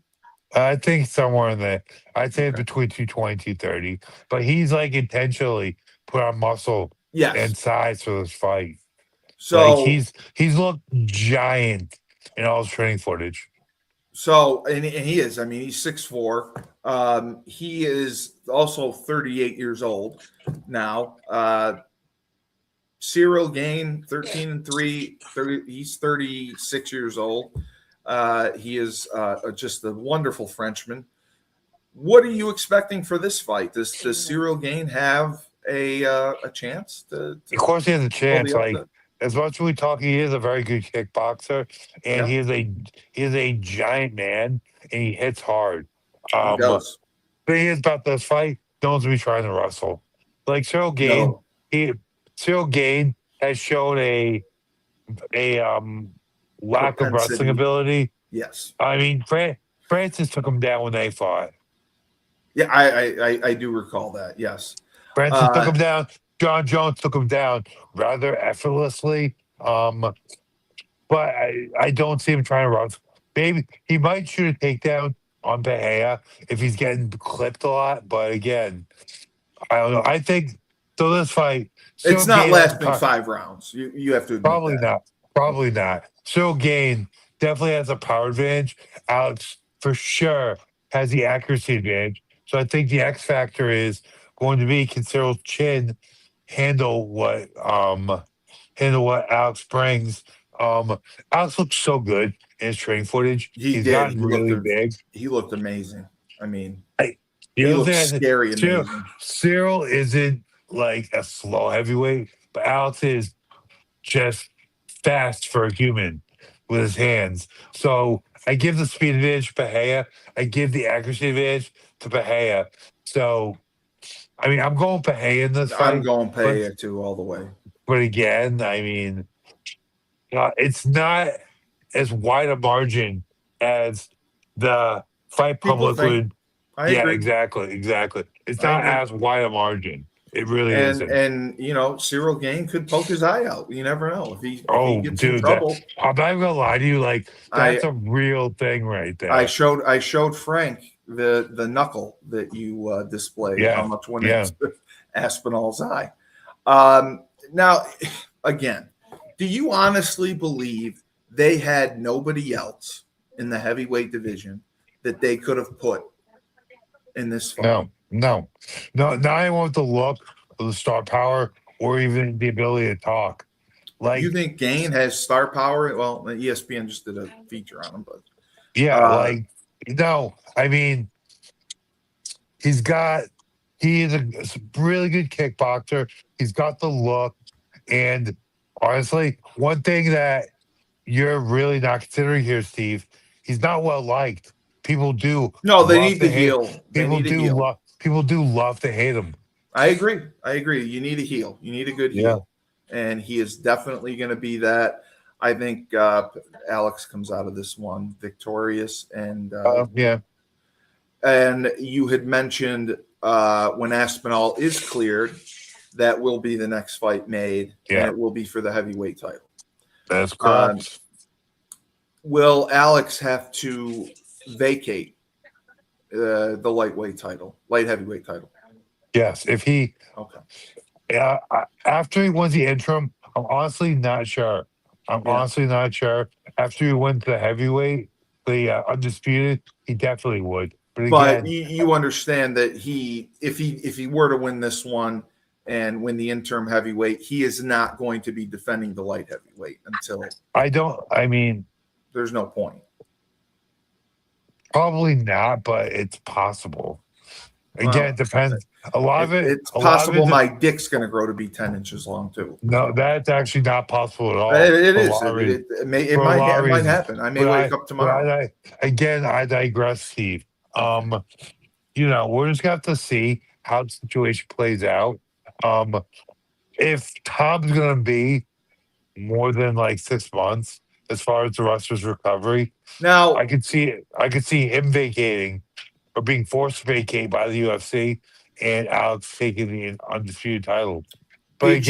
I think somewhere in there. I'd say between 220 and 230. But he's like intentionally put on muscle and size for this fight. So like he's looked giant in all his training footage. So and he is. I mean, he's 6'4". He is also 38 years old now. Cyril Gane, 13-3. He's 36 years old. He is just a wonderful Frenchman. What are you expecting for this fight? Does Cyril Gane have a chance? Of course, he has a chance. As much as we talk, he is a very good kickboxer, and he is a giant man, and he hits hard. He does. The thing is about this fight, no one's gonna be trying to wrestle. Like Cyril Gane, Cyril Gane has shown a lack of wrestling ability. Yes. I mean, Francis took him down when they fought. Yeah, I do recall that. Yes. Francis took him down. John Jones took him down rather effortlessly. But I don't see him trying to run. Maybe he might shoot a takedown on Pereira if he's getting clipped a lot. But again, I don't know. I think so. This fight, it's not lasting 5 rounds. You have to admit probably that. not. Probably not. Cyril Gane definitely has a power advantage. Alex for sure has the accuracy advantage. So I think the X factor is going to be can Cyril's chin handle what Alex brings. Alex looks so good in his training footage. He's gotten really big. He looked amazing. I mean, he looked scary. Cyril isn't like a slow heavyweight, but Alex is just fast for a human with his hands. So I give the speed advantage to Pereira. I give the accuracy advantage to Pereira. So I mean, I'm going Pereira in this fight. I'm going Pereira too, all the way. But again, I mean, it's not as wide a margin as the fight public would. I agree. Exactly. It's not as wide a margin. It really isn't. And Cyril Gane could poke his eye out. You never know if he gets in trouble. I'm not gonna lie to you. Like that's a real thing right there. I showed Frank the knuckle that you displayed. Yeah. How much went into Aspinall's eye. now, again, do you honestly believe they had nobody else in the heavyweight division that they could have put in this fight? No. Not I want the look or the star power or even the ability to talk. Like, You think Gain has star power? Well, ESPN just did a feature on him, but yeah, no. I mean, he is a really good kickboxer. He's got the look, and honestly, one thing that you're really not considering here, Steve, he's not well liked. People do no, they love need to to hate. heal. They need to heal. People do love to hate him. I agree. You need a heel. You need a good heel. And he is definitely going to be that. I think Alex comes out of this one victorious. And and you had mentioned when Aspinall is cleared, that will be the next fight made. Yeah. And it will be for the heavyweight title. That's correct. Will Alex have to vacate the light heavyweight title? Yes, if he after he wins the interim, I'm honestly not sure. Honestly not sure. After he wins the heavyweight, the undisputed, he definitely would. But you understand that if he were to win this one and win the interim heavyweight, he is not going to be defending the light heavyweight until there's no point. Probably not, but it's possible. Again, it depends. It's possible my dick's going to grow to be 10 inches long too. No, that's actually not possible at all. It is. It might happen. I may wake up tomorrow. I digress, Steve. We're just gonna have to see how the situation plays out. If Tom's gonna be more than like 6 months as far as the wrestler's recovery, now I could see him vacating or being forced to vacate by the UFC and Alex taking the undisputed title. But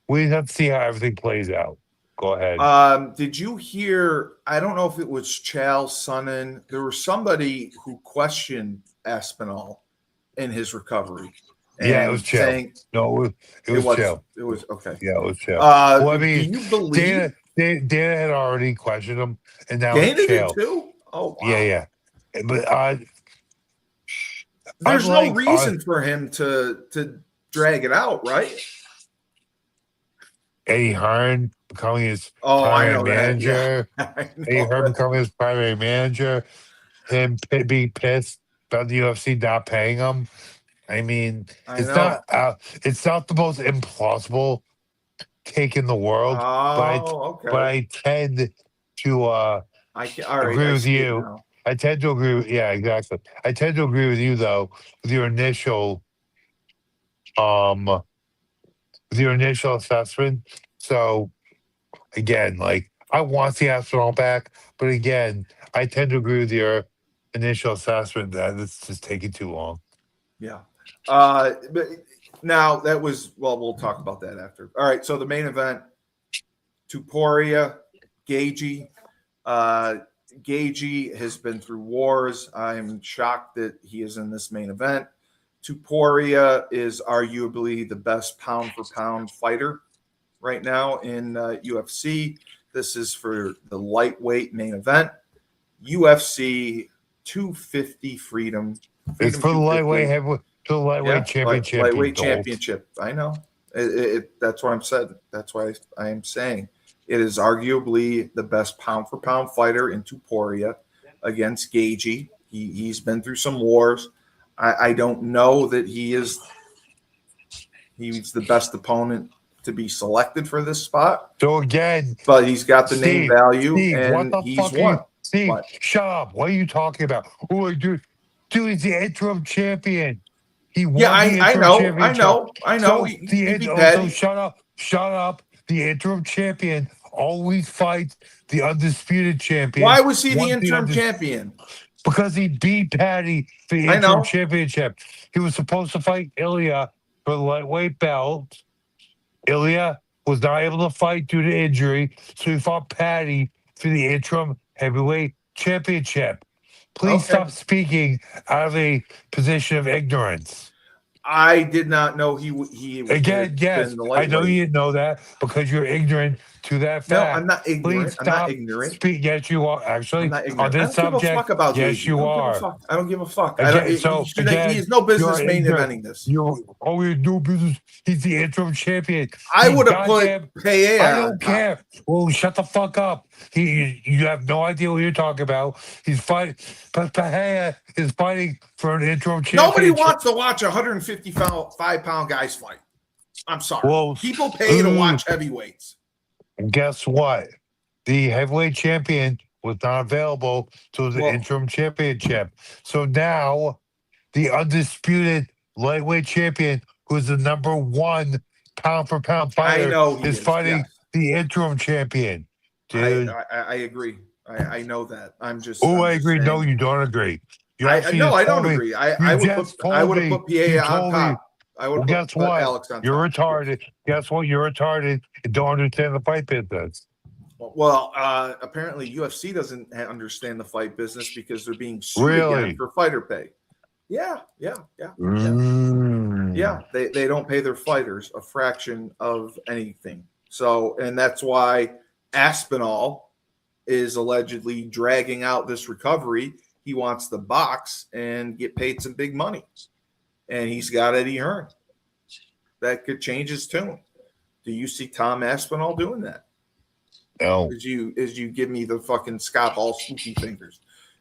we have to see how everything plays out. Go ahead. Did you hear? I don't know if it was Chael Sonnen. There was somebody who questioned Aspinall in his recovery. Yeah, it was Chael. No, it was Chael. It was okay. Yeah, it was Chael. Do you believe Dana had already questioned him, and now Dana it's Chael. did too? Oh, wow. Yeah. But there's no reason for him to drag it out, right? Eddie Hearn becoming his primary manager. Eddie Hearn becoming his primary manager. Him being pissed about the UFC not paying him. I mean, it's not the most implausible take in the world, but I tend to agree with you. I tend to agree. Yeah, exactly. I tend to agree with you though, with your initial assessment. So again, I want the Aspinall back, but again, I tend to agree with your initial assessment that it's just taking too long. Yeah. But now that was we'll talk about that after. All right. So the main event, Topuria, Gaethje. Gaethje has been through wars. I'm shocked that he is in this main event. Topuria is arguably the best pound for pound fighter right now in UFC. This is for the lightweight main event. UFC 250 Freedom. It's for the lightweight championship. Lightweight championship. I know. That's what I'm saying. That's why I am saying it is arguably the best pound for pound fighter in Topuria against Gaethje. He's been through some wars. I don't know that he's the best opponent to be selected for this spot. So again, but he's got the name value, and he's won. Steve, shut up. What are you talking about? Oh, dude, he's the interim champion. He won. I know. So shut up. The interim champion always fights the undisputed champion. Why was he the interim champion? Because he beat Patty for the interim championship. He was supposed to fight Ilya for the lightweight belt. Ilya was not able to fight due to injury, so he fought Patty for the interim heavyweight championship. Please stop speaking out of a position of ignorance. I did not know he Again, yes, been the I know lightweight. you didn't know that because you're ignorant to that No, fact. I'm not ignorant. Please I'm not stop. ignorant. Yes, you are. Actually, I'm not on ignorant. I this don't give a subject, fuck about yes, JG. you I don't give a are. fuck. I don't give a fuck. Again, so he again, has no business you're main ignorant. eventing this. You do business. He's the interim champion. I He's would have put goddamn- Paella I on don't top. care. Well, shut the fuck up. You have no idea what you're talking about. He's fighting, but Pahea is fighting for an interim championship. Nobody wants to watch a 155-pound guys fight. I'm sorry. Well, People pay to watch heavyweights. Guess what? The heavyweight champion was not available to the interim championship. So now the undisputed lightweight champion, who's the number one pound for pound fighter, is fighting the interim champion. Dude. I agree. I know that. I'm just. Oh, I'm I just agree. saying. No, you don't agree. You I actually no, just I don't told me- agree. I would just put Paella on told me- top. I would Well, guess put what? Alex on You're top. retarded. Guess what? You're retarded and don't understand the fight business. Well, apparently UFC doesn't understand the fight business because they're being sued Really? again for fighter pay. Yeah. Mm. Yeah, they don't pay their fighters a fraction of anything. So, and that's why Aspinall is allegedly dragging out this recovery. He wants to box and get paid some big money. And he's got Eddie Hearn. That could change his tune. Do you see Tom Aspinall doing that? No. As you give me the fucking Scott Hall spooky fingers.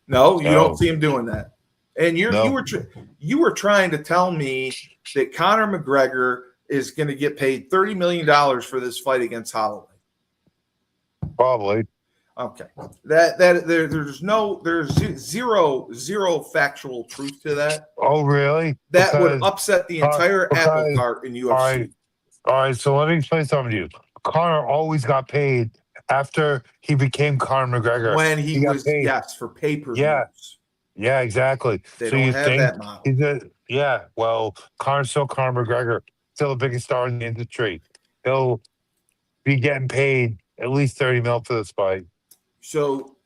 No, you don't see him doing that. And you were trying to tell me that Conor McGregor is going to get paid $30 million for this fight against Holloway. Probably. Okay. There's zero factual truth to that. Oh, really? That would upset the entire apple cart in UFC. All right. So let me explain something to you. Conor always got paid after he became Conor McGregor. When he was paid. Yes, for pay-per-views. Yeah, exactly. They so don't you have think that model. Well, Conor's still Conor McGregor, still the biggest star in the industry. He'll be getting paid at least $30 million for this fight. So,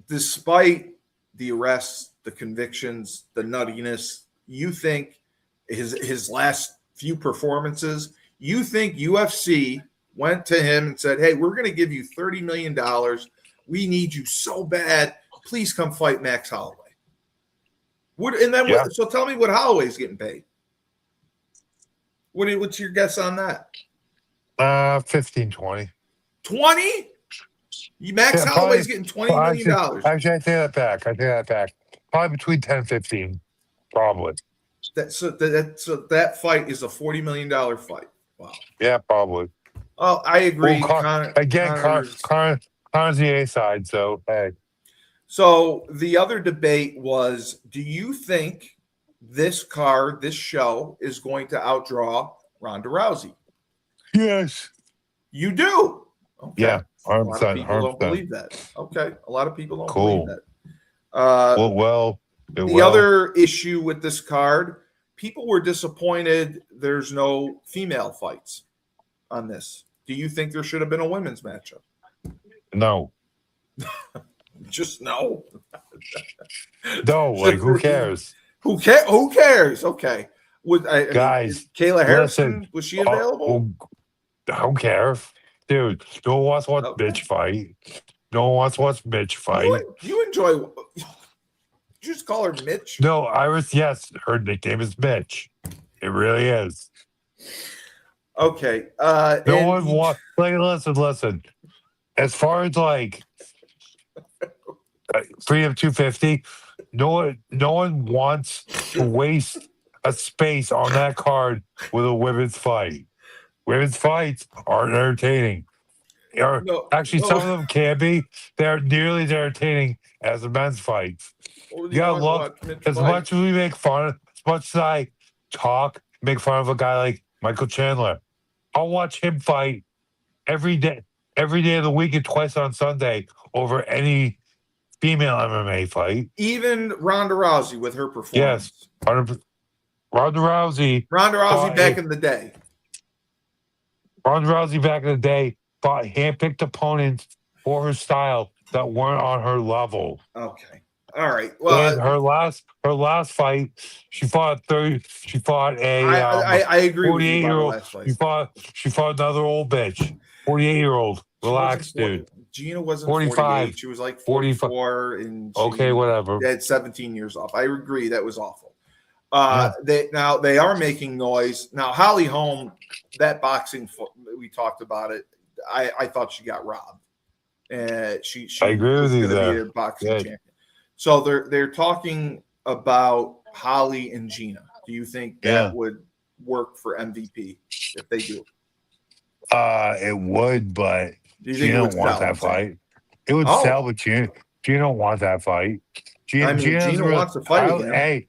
despite the arrests, the convictions, the nuttiness, you think his last few performances, you think UFC went to him and said, "Hey, we're going to give you $30 million. We need you so bad. Please come fight Max Holloway." So tell me what Holloway's getting paid. What's your guess on that? 15, 20. 20? Max Holloway's getting $20 million. Actually, I take that back. Probably between 10 and 15. Probably. So that fight is a $40 million fight. Wow. Yeah, probably. Oh, I agree. Well, Conor's the A side, so hey. So the other debate was, do you think this show is going to outdraw Ronda Rousey? Yes. You do? Okay. Yeah, 100%. A lot of people don't believe that. Okay. A lot of people don't believe that. The other issue with this card, people were disappointed there's no female fights on this. Do you think there should have been a women's matchup? No. Just no. No, like who cares? Who cares? Okay. Guys, Kayla Harrison, was she available? I don't care. Dude, no one wants to watch bitch fight. No one wants to watch bitch fight. You enjoy. You just call her Mitch? No, Iris, yes. Her nickname is Mitch. It really is. Okay. No one wants. Like, listen. As far as like Freedom 250, no one wants to waste a space on that card with a women's fight. Women's fights aren't entertaining. Some of them can be. They're nearly as entertaining as the men's fights. You gotta look. As much as we make fun, as much as I make fun of a guy like Michael Chandler, I'll watch him fight every day of the week and twice on Sunday over any female MMA fight. Even Ronda Rousey with her performance. Yes. Ronda Rousey back in the day. Ronda Rousey back in the day fought handpicked opponents for her style that weren't on her level. Okay. All right. And Well, her last fight, she fought a I agree with you 48 about year her old. last fight. She fought another old bitch. 48-year-old. She wasn't Relax, dude. Gina wasn't 45. 48. She was like 45. 44, and Okay, she whatever. had 17 years off. I agree that was awful. Yeah. They are making noise now. Holly Holm, that boxing we talked about it. I thought she got robbed. She I agree was with you going to be there. a boxing Good. champion. So they're talking about Holly and Gina. Do you think that would work for MVP if they do? It would, but Do you think Gina it would don't want sell? that fight. It would sell, but Gina don't want that fight. I mean, Gina wants to fight again. Hey,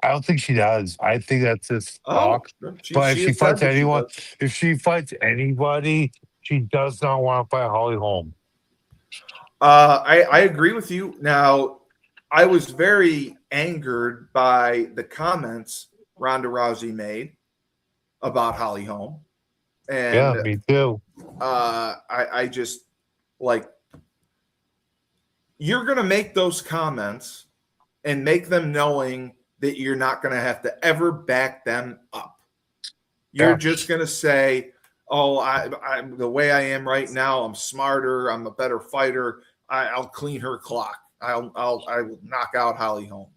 I don't think she does. I think that's just talk. But if she has fights said that she anyone, does. if she fights anybody, she does not want to fight Holly Holm. I agree with you. Now, I was very angered by the comments Ronda Rousey made about Holly Holm. And Yeah, me too. I just like, you're going to make those comments and make them knowing that you're not going to have to ever back them up. You're just going to say, oh, I'm the way I am right now. I'm smarter. I'm a better fighter. I'll clean her clock. I will knock out Holly Holm.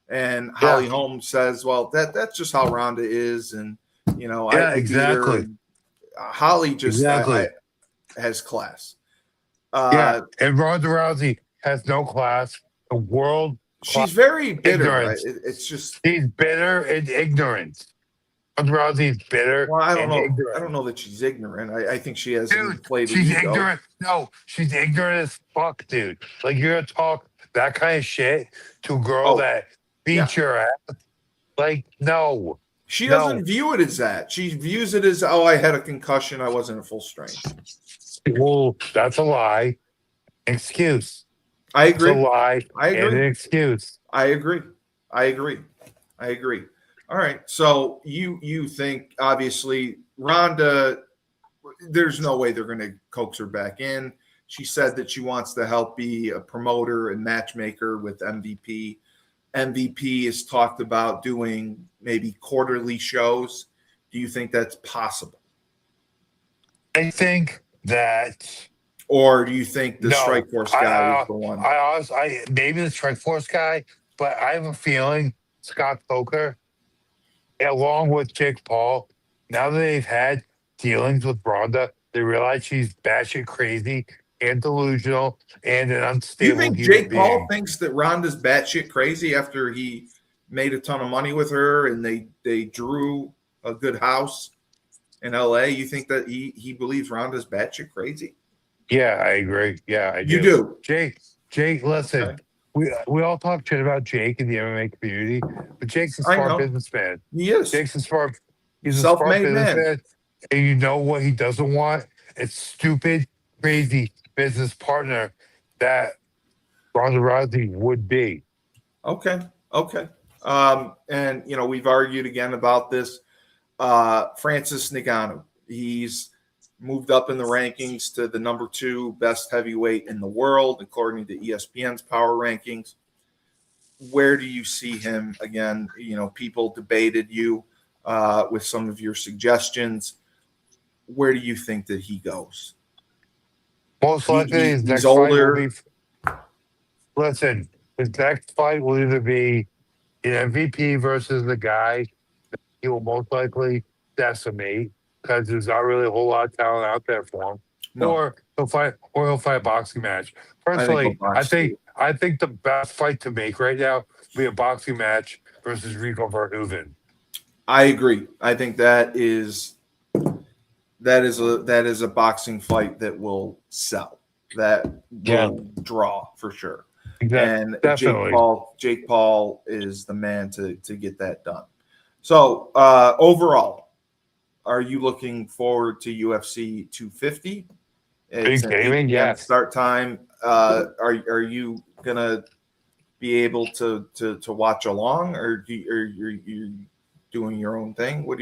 And Holly Holm says, well, that's just how Ronda is. And, I exactly. Holly just has class. And Ronda Rousey has no class. The world. She's very bitter. Ignorant. It's just she's bitter and ignorant. Ronda Rousey's bitter. Well, I don't know. Ignorant. I don't know that she's ignorant. I think she has dude, played. She's ignorant. No, she's ignorant as fuck, dude. Like you're gonna talk that kind of shit to a girl that beats your ass. Like, no. She doesn't view it as that. She views it as, I had a concussion. I wasn't at full strength. Well, that's a lie. Excuse. I agree. It's a lie. I agree. And an excuse. I agree. All right. So you think obviously Ronda, there's no way they're going to coax her back in. She said that she wants to help be a promoter and matchmaker with MVP. MVP has talked about doing maybe quarterly shows. Do you think that's possible? I think that. Or do you think the Strike Force guy is the one? Maybe the Strike Force guy, but I have a feeling Scott Coker, along with Jake Paul, now that they've had dealings with Ronda, they realize she's batshit crazy and delusional and an unstable. You think Jake Paul thinks that Ronda's batshit crazy after he made a ton of money with her and they drew a good house in LA? You think that he believes Ronda's batshit crazy? Yeah, I agree. Yeah, I do. You do. Jake, listen. Okay. We all talk shit about Jake in the MMA community, but Jake's a smart businessman. He is. Jake's a smart. He's self-made a smart businessman. Man. And you know what he doesn't want? It's stupid, crazy business partner that Ronda Rousey would be. Okay. And we've argued again about this. Francis Ngannou, he's moved up in the rankings to the number 2 best heavyweight in the world, according to ESPN's power rankings. Where do you see him again? People debated you with some of your suggestions. Where do you think that he goes? Most likely his next older. Fight will be. Listen, his next fight will either be an MVP versus the guy that he will most likely decimate, because there's not really a whole lot of talent out there for him. No. Or he'll fight a boxing match. Personally, I think the best fight to make right now would be a boxing match versus Rico Verhoeven. I agree. I think that is a boxing fight that will sell. That will draw for sure. Exactly. And Definitely. Jake Paul is the man to get that done. So overall, are you looking forward to UFC 250? It's an 8 p.m. start time. Are you gonna be able to watch along, or are you doing your own thing? Would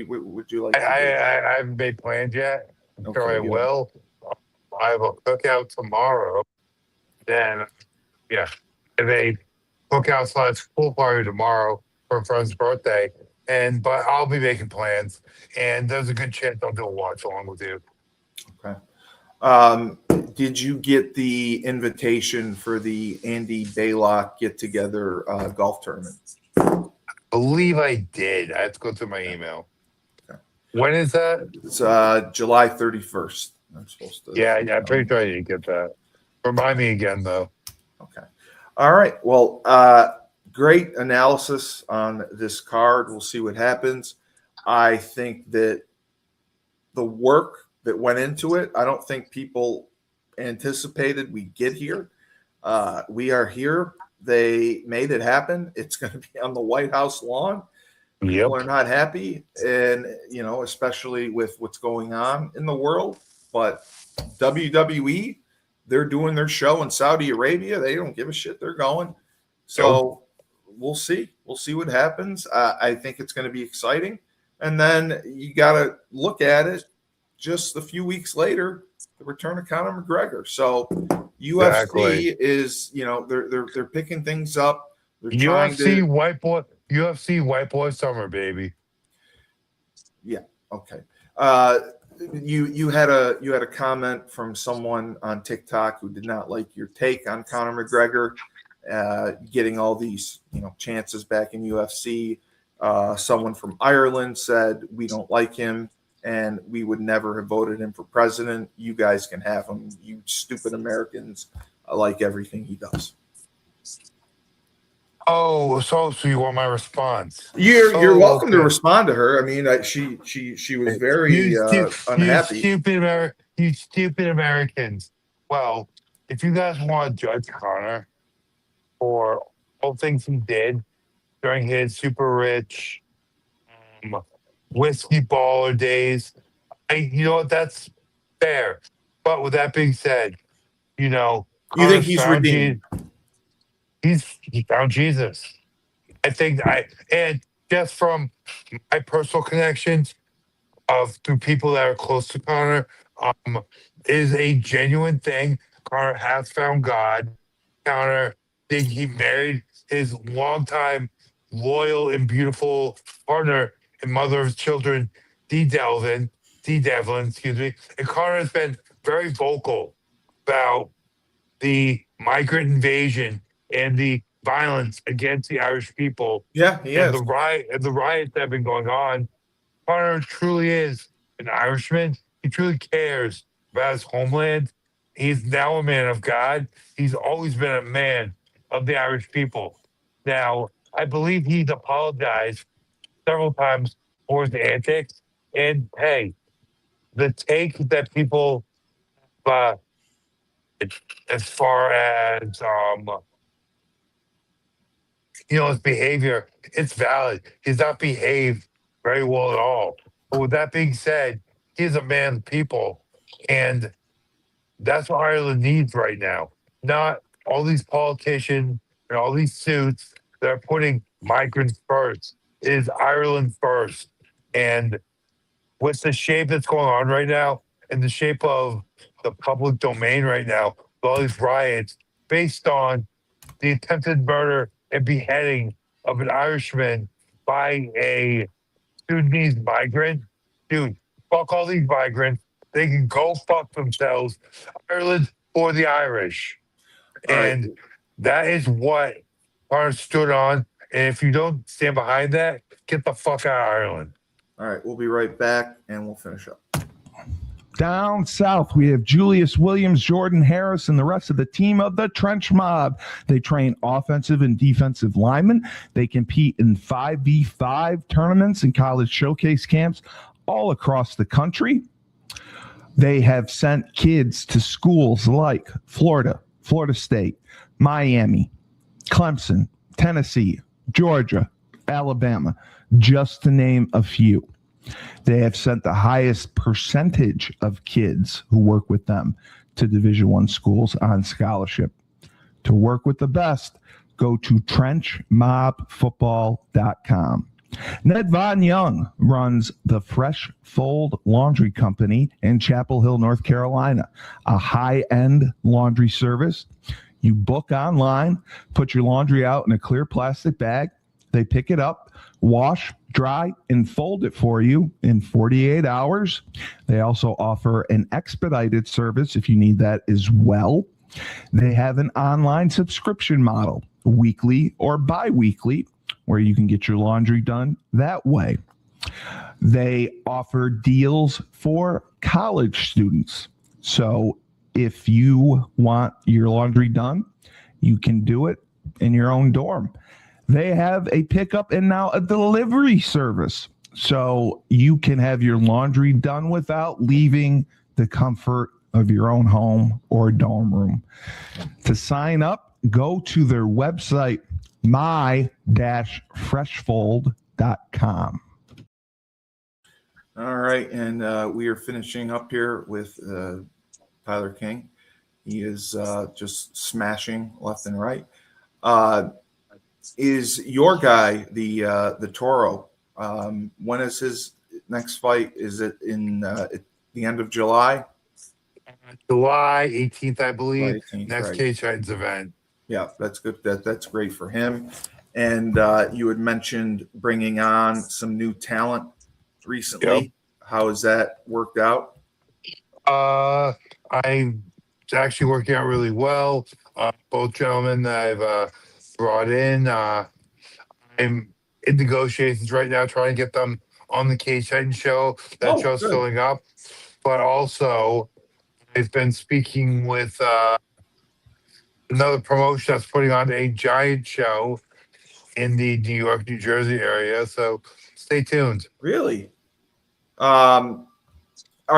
you like? I haven't made plans yet. I'm sure I will. I have a cookout tomorrow. Then, if they cookout / pool party tomorrow for a friend's birthday. But I'll be making plans, and there's a good chance I'll do a watch along with you. Okay. Did you get the invitation for the Andy Baylock get together golf tournament? I believe I did. I have to go through my email. Okay. When is that? It's July 31st. I'm supposed to. Yeah, I'm pretty sure I didn't get that. Remind me again, though. Okay. All right. Well, great analysis on this card. We'll see what happens. I think that the work that went into it, I don't think people anticipated we'd get here. We are here. They made it happen. It's going to be on the White House lawn. People are not happy, and especially with what's going on in the world. But WWE, they're doing their show in Saudi Arabia. They don't give a shit. They're going. So we'll see. We'll see what happens. I think it's going to be exciting. And then you got to look at it just a few weeks later, the return of Conor McGregor. So UFC is, they're picking things up. They're UFC white boy summer, baby. Yeah. Okay. You had a comment from someone on TikTok who did not like your take on Conor McGregor getting all these chances back in UFC. Someone from Ireland said we don't like him and we would never have voted him for president. You guys can have him. You stupid Americans like everything he does. Oh, so you want my response? You're welcome to respond to her. I mean, she was very unhappy. You stupid Americans. Well, if you guys want to judge Conor for all things he did during his super rich whiskey baller days, that's fair. But with that being said, you think he's redeemed? He found Jesus. I think and just from my personal connections through people that are close to Conor, is a genuine thing. Conor has found God. Conor, he married his longtime loyal and beautiful partner and mother of his children, Dee Devlin, excuse me. And Conor has been very vocal about the migrant invasion and the violence against the Irish people. Yeah, he is. The riots that have been going on. Conor truly is an Irishman. He truly cares about his homeland. He's now a man of God. He's always been a man of the Irish people. Now, I believe he's apologized several times for his antics. And hey, the take that people, as far as his behavior, it's valid. He's not behaved very well at all. But with that being said, he's a man of the people, and that's what Ireland needs right now. Not all these politicians and all these suits that are putting migrants first. It is Ireland first. And with the shape that's going on right now, and the shape of the public domain right now, with all these riots based on the attempted murder and beheading of an Irishman by a Sudanese migrant. Dude, fuck all these migrants. They can go fuck themselves. Ireland or the Irish. And that is what Conor stood on. And if you don't stand behind that, get the fuck out of Ireland. All right, we'll be right back and we'll finish up. Down south, we have Julius Williams, Jordan Harris, and the rest of the team of the Trench Mob. They train offensive and defensive linemen. They compete in 5v5 tournaments and college showcase camps all across the country. They have sent kids to schools like Florida, Florida State, Miami, Clemson, Tennessee, Georgia, Alabama, just to name a few. They have sent the highest percentage of kids who work with them to Division I schools on scholarship. To work with the best, go to trenchmobfootball.com. Ned Von Young runs the Fresh Fold Laundry Company in Chapel Hill, North Carolina, a high-end laundry service. You book online, put your laundry out in a clear plastic bag. They pick it up, wash, dry, and fold it for you in 48 hours. They also offer an expedited service if you need that as well. They have an online subscription model, weekly or bi-weekly, where you can get your laundry done that way. They offer deals for college students. So if you want your laundry done, you can do it in your own dorm. They have a pickup and now a delivery service. So you can have your laundry done without leaving the comfort of your own home or dorm room. To sign up, go to their website, my-freshfold.com. All right, and we are finishing up here with Tyler King. He is just smashing left and right. Is your guy the Toro? When is his next fight? Is it in at the end of July? July 18th, I believe. 18th, Next right. Cage Titans event. Yeah, that's good. That's great for him. And you had mentioned bringing on some new talent recently. Yep. How has that worked out? I'm actually working out really well. Both gentlemen that I've brought in. I'm in negotiations right now, trying to get them on the Cage Titan show. That show's Good. filling up. But also, I've been speaking with another promotion that's putting on a giant show in the New York, New Jersey area. So stay tuned. Really? Are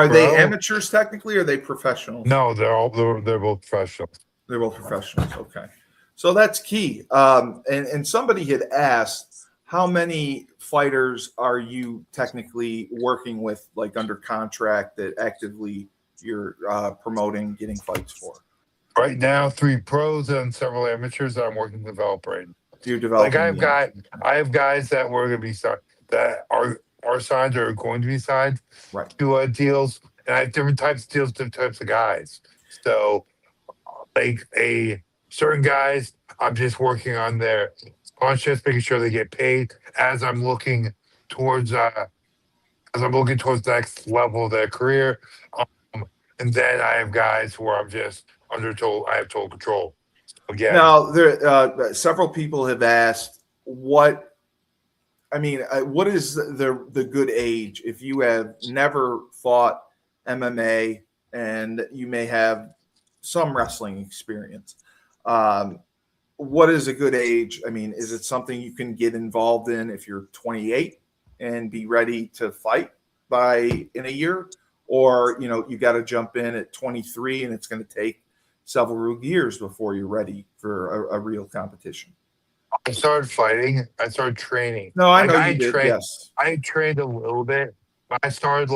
they amateurs technically, or are they professionals? No, they're both professionals. They're both professionals. Okay. So that's key. And somebody had asked, how many fighters are you technically working with, like under contract, that actively you're promoting, getting fights for? Right now, 3 pros and several amateurs that I'm working to develop right now. You're developing. Like I have guys that were going to be signed, that are signed or are going to be signed to deals, and I have different types of deals, different types of guys. So, like certain guys, I'm just working on their conscience, making sure they get paid as I'm looking towards the next level of their career. And then I have guys where I'm just I have total control. Again. Now, there several people have asked what is the good age if you have never fought MMA and you may have some wrestling experience? What is a good age? I mean, is it something you can get involved in if you're 28 and be ready to fight in a year? Or, you got to jump in at 23 and it's going to take several years before you're ready for a real competition? I started fighting. I started training. No, I know you did. Yes, I trained a little bit, but I started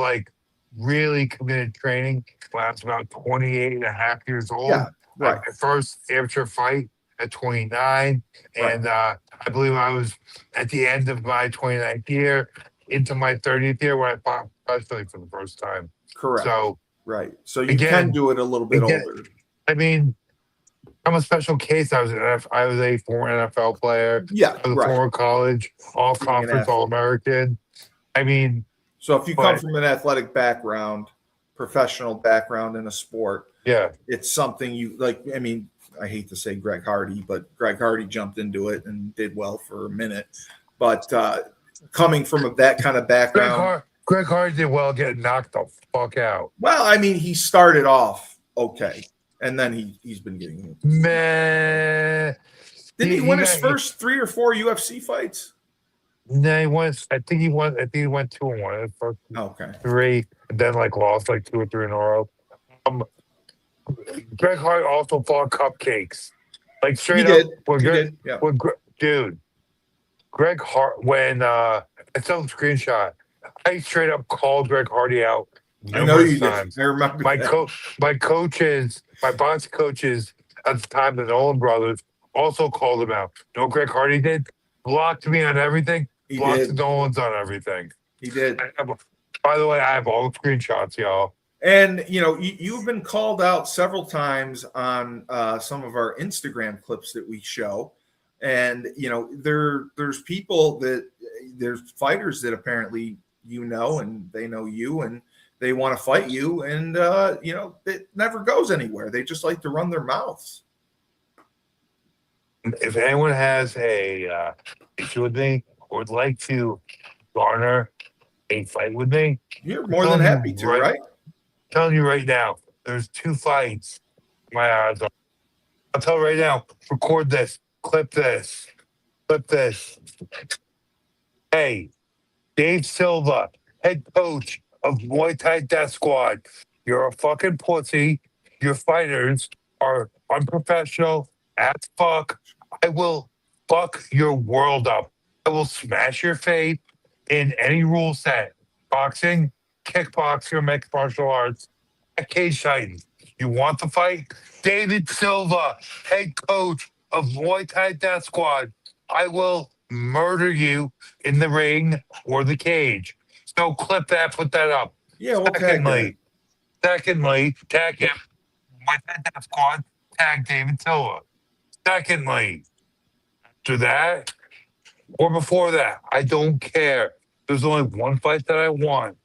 really committed training when I was about 28 and a half years old. Yeah, right. My first amateur fight at 29, and I believe I was at the end of my 29th year, into my 30th year when I fought professionally for the first time. Correct. So so you can do it a little bit older. I mean, I'm a special case. I was a former NFL player. Yeah, I was a former college all-conference All-American. I mean, so if you come from an athletic background, professional background in a sport, it's something you like. I mean, I hate to say Greg Hardy, but Greg Hardy jumped into it and did well for a minute. But coming from that kind of background, Greg Hardy did well, getting knocked the fuck out. Well, I mean, he started off okay. And then he's been getting man. Didn't he win his first 3 or 4 UFC fights? No, he won. I think he won 2-1. His first 3, and then lost 2 or 3 in a row. Greg Hart also fought cupcakes. Straight up. Dude. Greg Hart, when I saw the screenshot, I straight up called Greg Hardy out. I know you did. I remember my coaches, my box coaches at the time, the Nolan brothers, also called him out. You know what Greg Hardy did? Blocked me on everything. He blocked did. the Nolans on everything. He did. By the way, I have all the screenshots, y'all. And you've been called out several times on some of our Instagram clips that we show, and there's people there's fighters that apparently and they know you and they want to fight you, and it never goes anywhere. They just like to run their mouths. If anyone has a issue with me or would like to garner a fight with me, You're more than happy to, right? I'm telling you right now, there's 2 fights. My odds are. I'll tell you right now, record this, clip this. Hey, Dave Silva, head coach of Muay Thai Death Squad. You're a fucking pussy. Your fighters are unprofessional as fuck. I will fuck your world up. I will smash your face in any rule set. Boxing, kickboxing, or mixed martial arts. At Cage Titans. You want the fight? David Silva, head coach of Muay Thai Death Squad. I will murder you in the ring or the cage. So clip that, put that up. Yeah, we'll tag that. Secondly, tag him. Muay Thai Death Squad, tag David Silva. Secondly, after that, or before that, I don't care. There's only one fight that I want.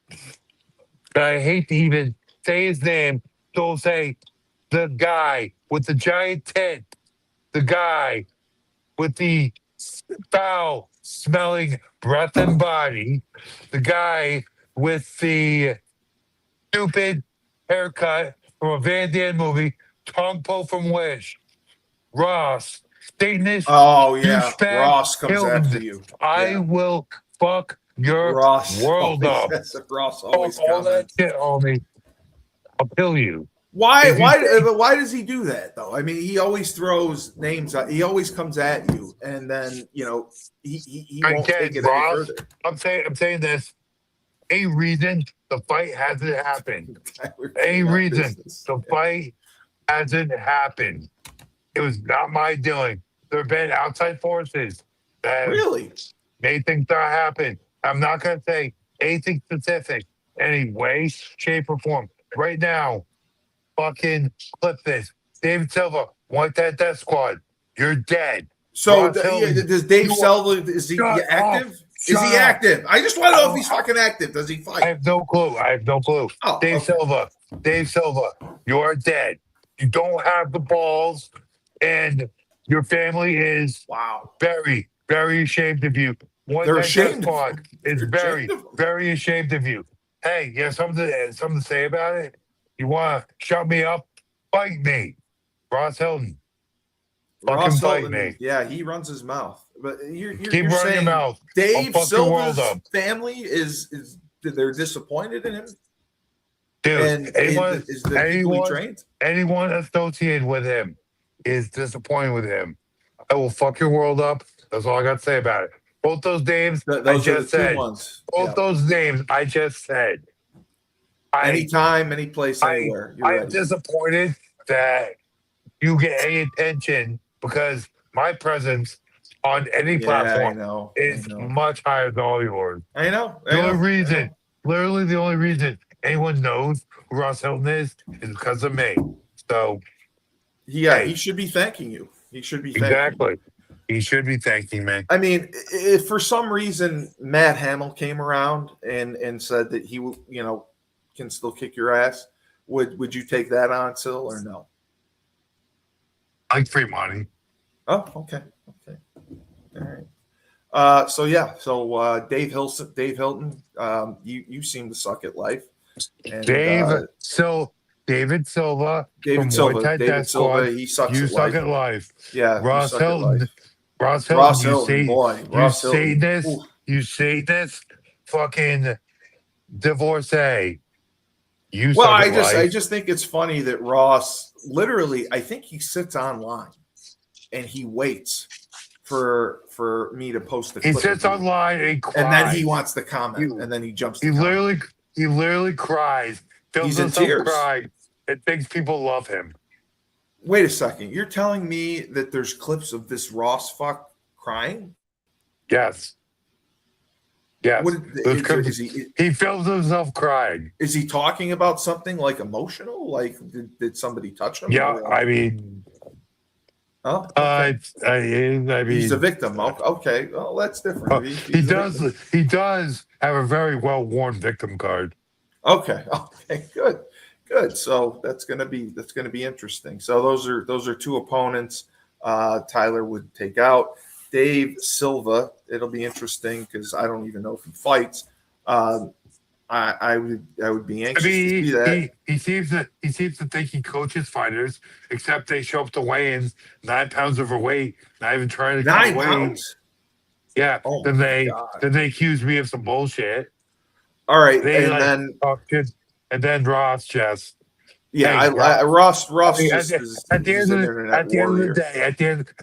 That I hate to even say his name. Don't say the guy with the giant tent, the guy with the foul smelling breath and body, the guy with the stupid haircut from a Van Damme movie, Tong Po from Wish, Ross, Satanist. Oh yeah, douchebag, Ross comes Hilton. after you. I Yeah. will fuck your Ross world up. Ross always all that comments. shit on me. I'll kill you. Why? If you Why does he do that though? I mean, he always throws names out. He always comes at you, and then he won't take it Ross, any further. I'm saying this. A reason the fight hasn't happened. A Not reason business. the fight hasn't happened. It was not my doing. There have been outside forces that Really? made things not happen. I'm not going to say anything specific, any way, shape, or form. Right now, fucking clip this. David Silva, Muay Thai Death Squad. You're dead. So Ross Hilton, does Dave Silva? Is he Shut active? up. Is he Shut up. active? I just want to know if he's fucking active. Does he I fight? have no clue. Oh, Dave okay. Silva, you're dead. You don't have the balls, and your family is Wow. very, very ashamed of you. They're ashamed of Squad is They're very, ashamed of him. very ashamed of you. Hey, you have something to say about it? You want to shut me up? Fight me. Ross Hilton. Fucking fight Hilton, me. yeah, he runs his mouth. But you're Keep running saying your mouth. Dave I'll fuck your world Silva's up. family is they're disappointed in him? Dude, And anyone, is the people he trained? anyone associated with him is disappointed with him. I will fuck your world up. That's all I got to say about it. Both those names Those I are just the two said. ones. Both Yeah. those names I just said. Anytime, any place, anywhere. I'm Right. disappointed that you get any attention because my presence on any platform is much higher than all yours. I know. The only reason, literally the only reason anyone knows who Ross Hilton is because of me. So, yeah, he should be thanking you. He should be exactly. He should be thanking me. I mean, if for some reason Matt Hamill came around and said that he can still kick your ass, would you take that on still or no? I like free money. Oh, okay. All right. So Dave Hilton, you seem to suck at life. And, David Silva from Muay Thai Death Squad, he sucks you at suck life. at life. Yeah, Ross Hilton, you Satanist, fucking divorcee. You Well, suck at life. I just think it's funny that Ross literally, I think he sits online and he waits for me to post the clip. He sits online and he cries. And then he wants to comment, and then he jumps. He literally cries. He's in tears. Crying. It thinks people love him. Wait a second. You're telling me that there's clips of this Ross fuck crying? Yes. Yes. What is He films himself crying. Is he talking about something like emotional? Like did somebody touch him? Yeah, Or, I mean, oh, okay. I mean, He's a victim. Okay, well, that's different. He's he a does. victim. He does have a very well worn victim card. Okay, good. So that's gonna be interesting. So those are two opponents. Tyler would take out Dave Silva. It'll be interesting because I don't even know if he fights. I would be I anxious to mean, see that. he seems to think he coaches fighters, except they show up to weigh-ins 9 pounds overweight, not even trying to cut 9 weight. pounds. Yeah. Oh then my God. they accuse me of some bullshit. All right, They and like then talk shit, and then Ross just yeah, hey, Ross I mean, just at the he's end an of internet at the end of the warrior. day,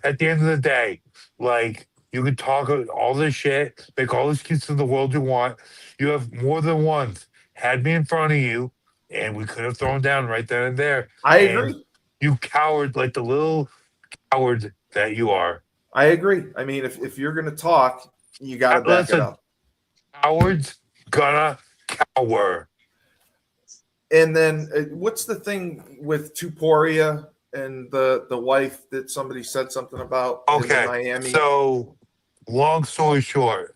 at the end of the day, like you can talk all this shit, make all the excuses in the world you want. You have more than once had me in front of you, and we could have thrown down right then and there. I And agree. you coward, like the little coward that you are. I agree. I mean, if you're gonna talk, you got to back it Listen, up. cowards gonna cower. And then what's the thing with Tuporia and the wife that somebody said something about in Miami? So long story short,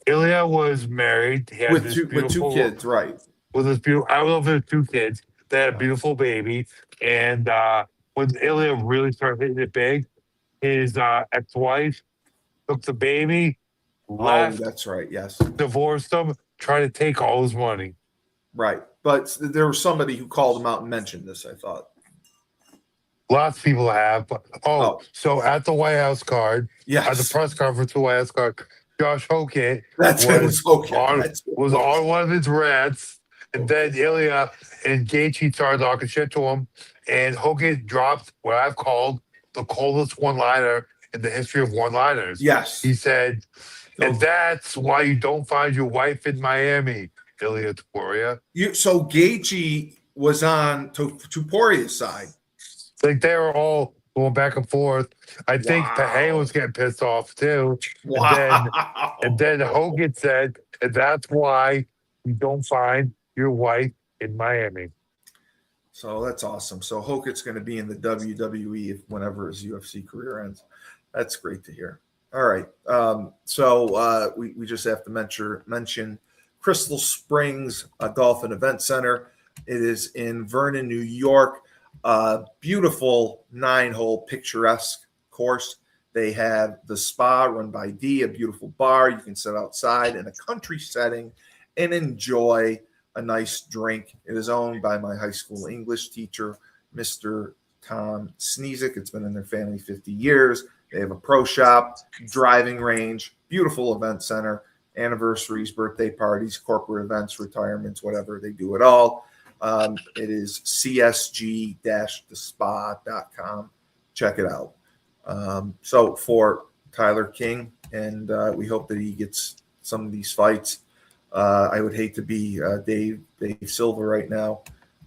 Ilya was married. He had with this two beautiful kids, right? with this beautiful. I don't know if there's 2 kids. They had a beautiful baby, and when Ilya really started hitting it big, his ex-wife took the baby, Oh, left, that's right. Yes, divorced him, tried to take all his money. right. But there was somebody who called him out and mentioned this. I thought. Lots of people have. But, Oh. So at the White House card, Yes, at the press conference, the White House card, Josh Hockett was on one of his rants, and then Ilya and Gaethje started talking shit to him, and Hockett dropped what I've called the coldest one-liner in the history of one-liners. Yes, He said, and that's why you don't find your wife in Miami, Ilya Topuria. So Gaethje was on Tuporia's side. Like they were all going back and forth. I think Pahe was getting pissed off too. Wow. And then Hogan said, and that's why you don't find your wife in Miami. So that's awesome. So Hockett's going to be in the WWE whenever his UFC career ends. That's great to hear. All right. So we just have to mention Crystal Springs Golf and Event Center. It is in Vernon, New York. Beautiful 9-hole picturesque course. They have the spa run by D, a beautiful bar. You can sit outside in a country setting and enjoy a nice drink. It is owned by my high school English teacher, Mr. Tom Sneezik. It's been in their family 50 years. They have a pro shop, driving range, beautiful event center, anniversaries, birthday parties, corporate events, retirements, whatever. They do it all. It is csg-thespa.com. Check it out. So for Tyler King, and we hope that he gets some of these fights. I would hate to be Dave Silva right now.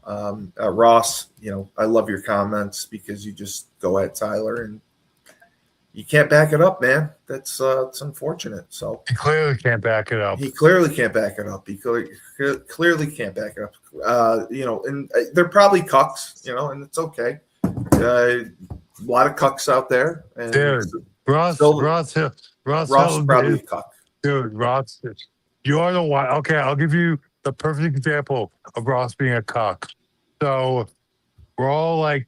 Ross, I love your comments because you just go at Tyler and you can't back it up, man. That's it's unfortunate. So he clearly can't back it up. He clearly can't back it up. He clearly can't back it up. And they're probably cucks, and it's okay. A lot of cucks out there. And dude, Ross probably a cuck. Dude, Ross, you're the one. Okay, I'll give you the perfect example of Ross being a cuck. So we're all like,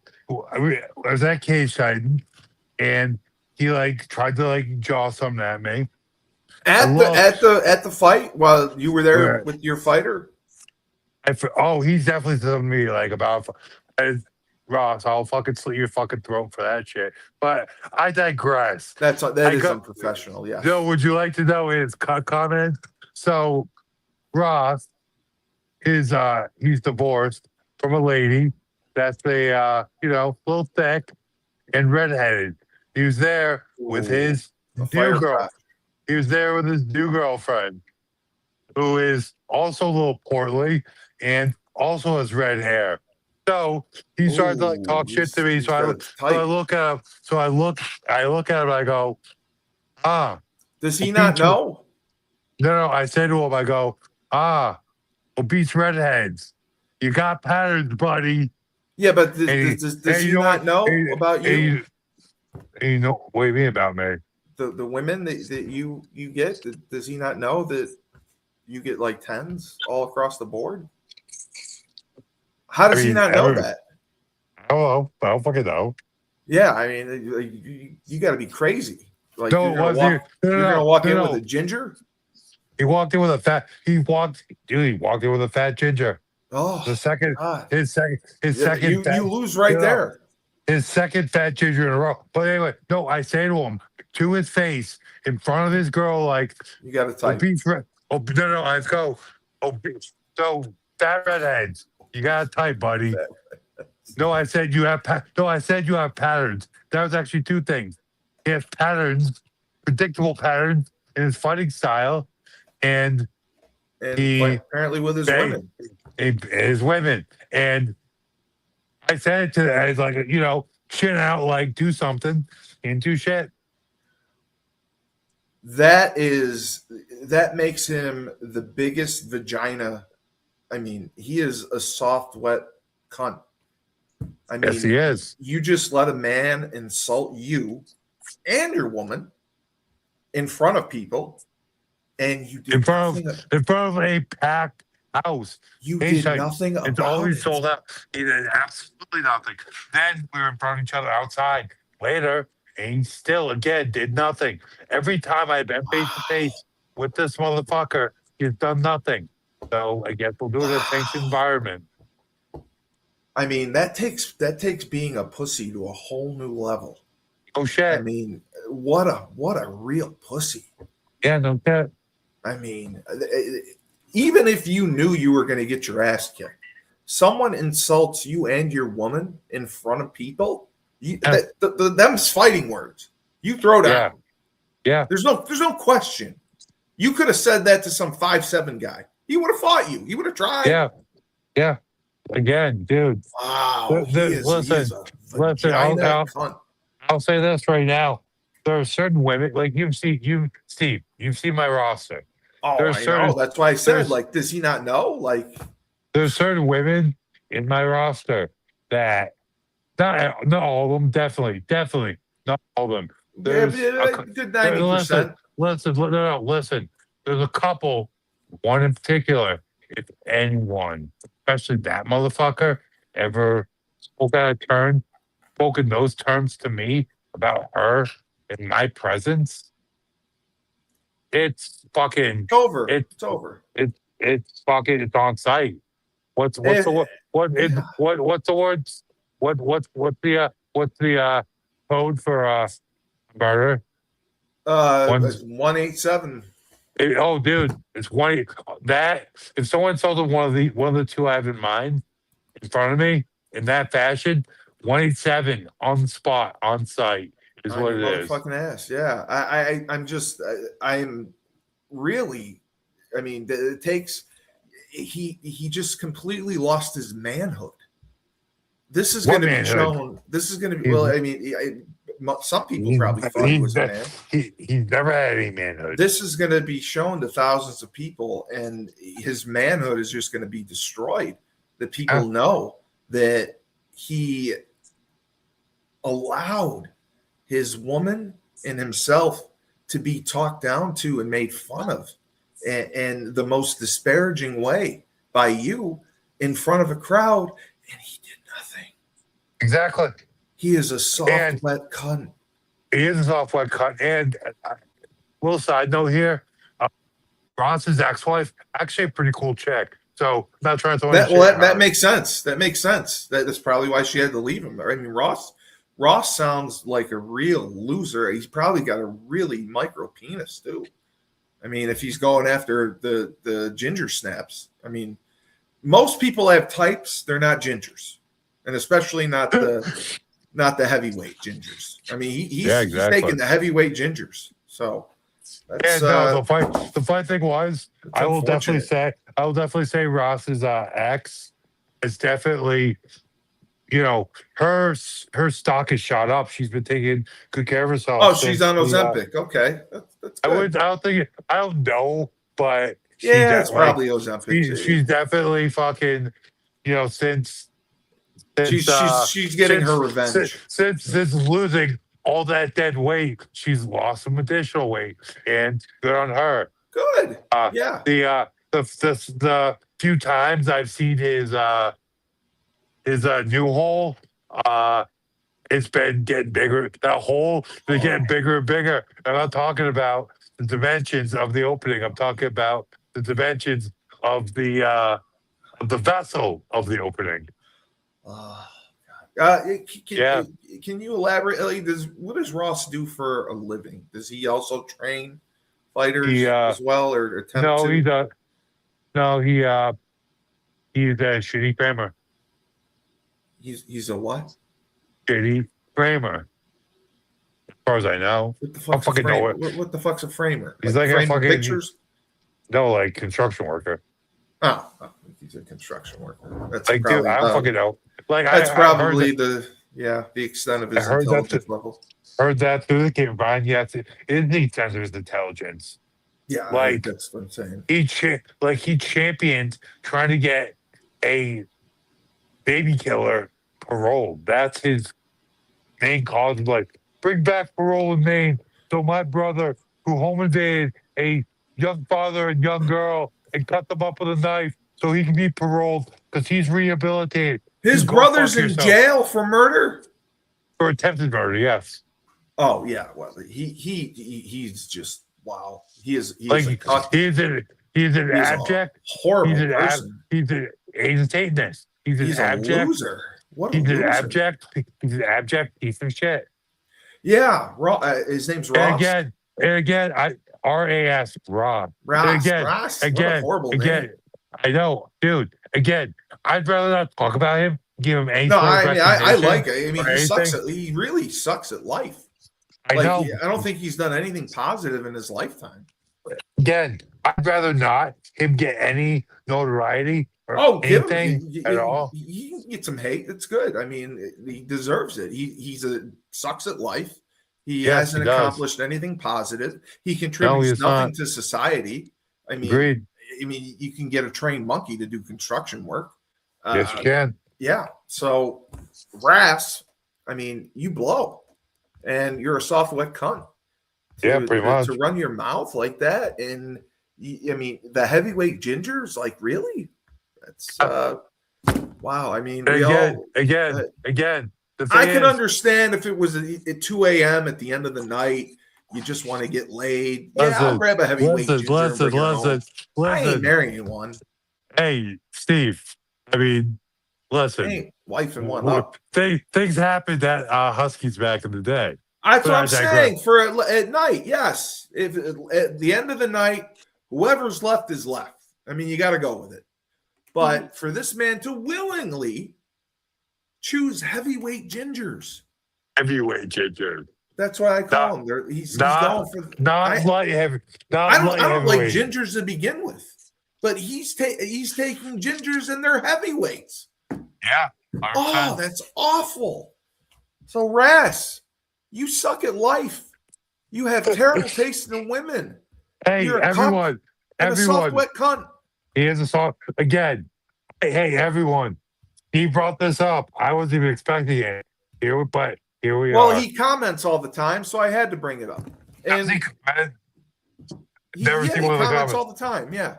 I was at cage fighting, and he tried to jaw something at me. At the fight while you were there with your fighter? He's definitely said to me about Ross, I'll fucking slit your fucking throat for that shit. But I digress. That is unprofessional, yeah. No, would you like to know his comment? So Ross is he's divorced from a lady that's a little thick and redheaded. He was there with his new girl. He was there with his new girlfriend, who is also a little portly and also has red hair. So he started to talk shit to me. So I look at him. I look at him. And I go, Does he not know? No, I say to him, I go, obese redheads. You got patterns, buddy. Yeah, but And, does he you know what? not know about you? And you know, what do you mean about me? The women that you get, does he not know that you get like tens all across the board? How does he not know that? I don't know. I don't fucking know. Yeah, I mean, you got to be crazy. Like No, you're gonna walk, no, you're gonna no, walk no, in no. with a ginger. He walked in with a fat. He walked in with a fat ginger. Oh, The second, God. his Yeah, second. you lose right there. His second fat ginger in a row. But anyway, no, I say to him to his face in front of his girl, like, You got to type. no, I go, so fat redheads, you got to type, buddy. No, I said you have patterns. That was actually two things. He has patterns, predictable patterns in his fighting style, and apparently with his women. His women. And I said it to them, I was like, shit out, like, do something, and do shit. That makes him the biggest vagina. I mean, he is a soft, wet cunt. I mean, Yes, he is. You just let a man insult you and your woman in front of people, and you did in front of a packed house. You did nothing about it. It's always sold out. He did absolutely nothing. Then we were in front of each other outside later, and he still, again, did nothing. Every time I've been face to face with this motherfucker, he's done nothing. So I guess we'll do it in a safe environment. I mean, that takes being a pussy to a whole new level. Oh shit! I mean, what a real pussy. Yeah, no shit. I mean, even if you knew you were going to get your ass kicked, someone insults you and your woman in front of people. Them's fighting words. You throw down. Yeah. There's no question. You could have said that to some 5'7" guy. He would have fought you. He would have tried. Yeah. Again, dude. Wow. Listen, I'll say this right now. There are certain women, like you've seen my roster. Oh, I know. That's why I said, like, does he not know? Like, there's certain women in my roster that not all of them, definitely not all of them. There's good 90%. Listen. There's a couple, one in particular. If anyone, especially that motherfucker, ever spoken those terms to me about her in my presence, it's fucking over. It's over. It's fucking, it's on site. What's the code for murder? 187. Dude, it's one that if someone insulted one of the two I have in mind in front of me in that fashion, 187 on the spot, on site is what it is. Motherfucking ass. Yeah. I'm really, I mean, it takes, he just completely lost his manhood. This is going to be shown. This is going to be, well, I mean, some people probably thought he was a man. He's never had any manhood. This is going to be shown to thousands of people, and his manhood is just going to be destroyed. That people know that he allowed his woman and himself to be talked down to and made fun of, and the most disparaging way by you in front of a crowd, and he did nothing. Exactly. He is a soft, wet cunt. He is a soft, wet cunt. And little side note here, Ross's ex-wife, actually a pretty cool chick. So I'm not trying to throw that makes sense. That makes sense. That's probably why she had to leave him. I mean, Ross sounds like a real loser. He's probably got a really micro penis too. I mean, if he's going after the ginger snaps, I mean, most people have types. They're not gingers, and especially not the heavyweight gingers. I mean, he's taking the heavyweight gingers. So that's, the funny thing was, I will definitely say Ross's ex is definitely, her stock is shot up. She's been taking good care of herself. Oh, she's on Ozempic. Okay, that's good. I don't know but Yeah, it's probably Ozempic too. she's definitely fucking, since She's getting her revenge. Since losing all that dead weight, she's lost some additional weight, and good on her. Good. Yeah. The few times I've seen his new hole, it's been getting bigger. That hole been getting bigger and bigger. I'm not talking about the dimensions of the opening. I'm talking about the dimensions of the vessel of the opening. Can you elaborate? Like, what does Ross do for a living? Does he also train fighters as well, or attempt no, to? He does. No, he's a shitty framer. He's a what? Shitty framer. As far as I know. What the fuck's a framer? What the fuck's a framer? He's like a fucking pictures. No, like construction worker. Oh, he's a construction worker. That's like, dude, I don't fucking know. Like, that's probably the extent of his intelligence level. Heard that through the game, Brian. Yes, it is the extent of his intelligence. Yeah, like that's what I'm saying. He championed trying to get a baby killer paroled. That's his main cause. Like, bring back parole in Maine, so my brother, who home invaded a young father and young girl and cut them up with a knife, so he can be paroled because he's rehabilitated. His brother's in jail for murder, for attempted murder. Yes. Oh yeah. Well, he's just wow. He's an abject, horrible person. He's a Satanist. He's an abject loser. What he's an abject piece of shit. Yeah, his name's Ross. And again, RAS, Rob. Ross. What a horrible name. I know, dude. Again, I'd rather not talk about him. Give him any. I like it. I mean, he really sucks at life. I know. I don't think he's done anything positive in his lifetime. Again, I'd rather not him get any notoriety or anything at all. He can get some hate. It's good. I mean, he deserves it. He's sucks at life. He hasn't accomplished anything positive. He contributes nothing to society. I mean, agreed. I mean, you can get a trained monkey to do construction work. Yes, you can. Yeah. So, Ras, I mean, you blow, and you're a soft, wet cunt. Pretty much. To run your mouth like that, and I mean, the heavyweight gingers, like, really? That's wow. I mean, again. I can understand if it was at 2 a.m. at the end of the night. You just want to get laid. I'll grab a heavyweight ginger. Listen. I ain't marrying one. Hey, Steve. I mean, listen. Hey, wife and one up. Things happened at Huskies back in the day. That's what I'm saying. For at night, yes. If at the end of the night, whoever's left is left. I mean, you got to go with it. But for this man to willingly choose heavyweight gingers. That's why I call him. He's going for light heavy. I don't like gingers to begin with, but he's taking gingers and they're heavyweights. Yeah. 100%. Oh, that's awful. So Ras, you suck at life. You have terrible taste in women. Hey, everyone. A soft, wet cunt. He is a soft again. Hey, everyone. He brought this up. I wasn't even expecting it. But here we are. Well, he comments all the time, so I had to bring it up. And he comments all the time. Yeah.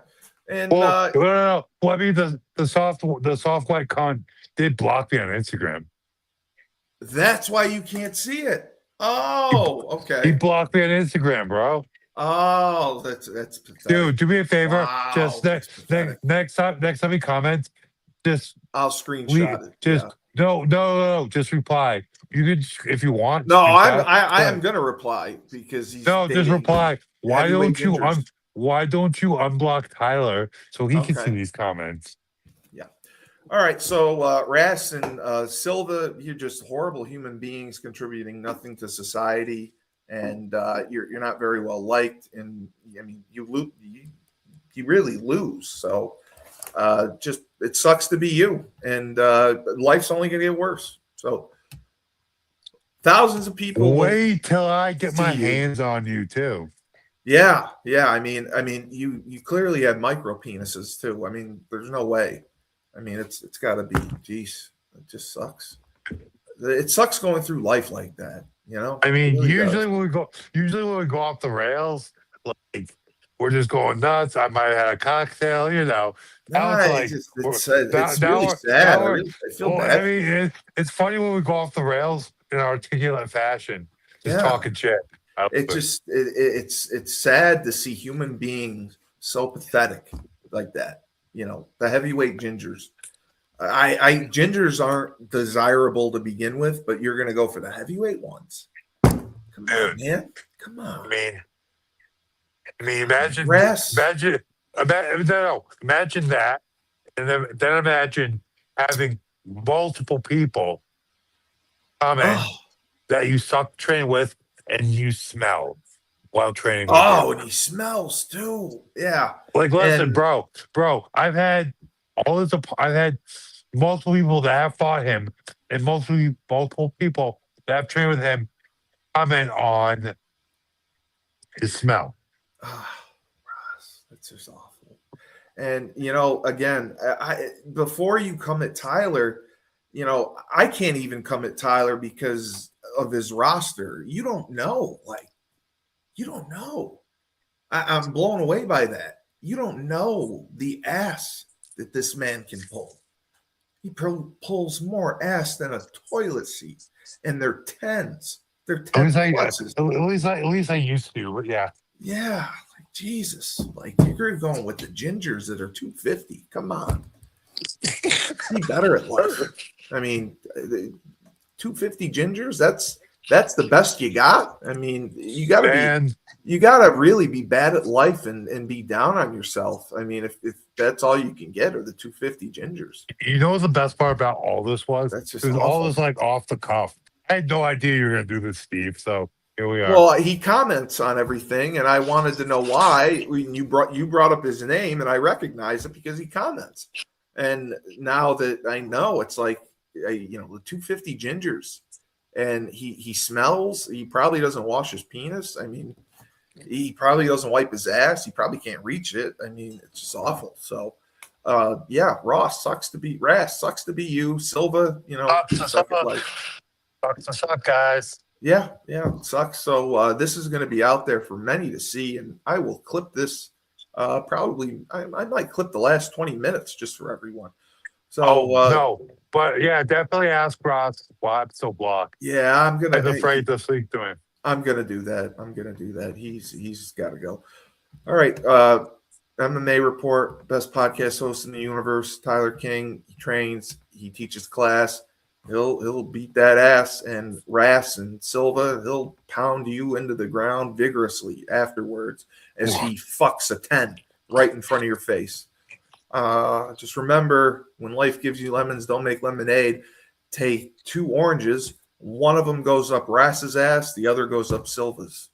And no. Well, I mean, the soft white cunt did block me on Instagram. That's why you can't see it. Oh, okay. He blocked me on Instagram, bro. Oh, that's pathetic. Dude, do me a favor. Wow, just next time he comments, I'll screenshot it. No. Just reply. You could, if you want. No, I am gonna reply because he's just reply. Why don't you unblock Tyler so he can see these comments? Yeah. All right. So Ras and Silva, you're just horrible human beings contributing nothing to society, and you're not very well liked. And I mean, you really lose. So just it sucks to be you, and life's only gonna get worse. So thousands of people. Wait till I get my hands on you too. Yeah, yeah. I mean, you clearly have micro penises too. I mean, there's no way. I mean, it's got to be. Geez, it just sucks. It sucks going through life like that. You know, I it mean, really does. usually when we go off the rails, like we're just going nuts. I might have had a cocktail, you know. Now Nah, it's like it's really sad. I feel well, I bad. mean, it's funny when we go off the rails in an articulate fashion, just Yeah, talking shit. I love it it. just it's sad to see human beings so pathetic like that. You know, the heavyweight gingers. I gingers aren't desirable to begin with, but you're gonna go for the heavyweight ones. Come on, Dude. man. Come I on. mean, imagine, Rest. imagine, imagine that, and then imagine having multiple people come in Oh, that you suck train with and you smell while training with you. oh, and he smells too. Yeah. Like, listen, And bro, I've had multiple people that have fought him and multiple people that have trained with him comment on his smell. Ross, that's just awful. And again, before you come at Tyler, I can't even come at Tyler because of his roster. You don't know, like you don't know. I'm blown away by that. You don't know the ass that this man can pull. He pulls more ass than a toilet seat, and they're tens. They're At 10 least pluses. at least I used to, but yeah. Yeah, like Jesus. Like you're going with the gingers that are 250. Come on. Be better at life. I mean, 250 gingers, that's the best you got. I mean, Man, you gotta really be bad at life and be down on yourself. I mean, if that's all you can get are the 250 gingers. you know what the best part about all this was? That's It just was all awful. this like off the cuff. I had no idea you were gonna do this, Steve. So here we are. Well, he comments on everything, and I wanted to know why. When you brought up his name, and I recognize it because he comments. And now that I know, it's like the 250 gingers, and he smells. He probably doesn't wash his penis. I mean, he probably doesn't wipe his ass. He probably can't reach it. I mean, it's just awful. So, yeah, Ross sucks to be Ras sucks to be you. Silva, suck at life. What's up, guys? Yeah, it sucks. So this is going to be out there for many to see, and I will clip this. Probably, I might clip the last 20 minutes just for everyone. So No, but yeah, definitely ask Ross why I'm so blocked. yeah, I was afraid to speak to him. I'm gonna do that. He's got to go. All right. MMA Report, best podcast host in the universe. Tyler King. He trains. He teaches class. He'll beat that ass, and Ras and Silva, he'll pound you into the ground vigorously afterwards as he fucks a 10 right in front of your face. Just remember, when life gives you lemons, don't make lemonade. Take 2 oranges. One of them goes up Ras's ass. The other goes up Silva's.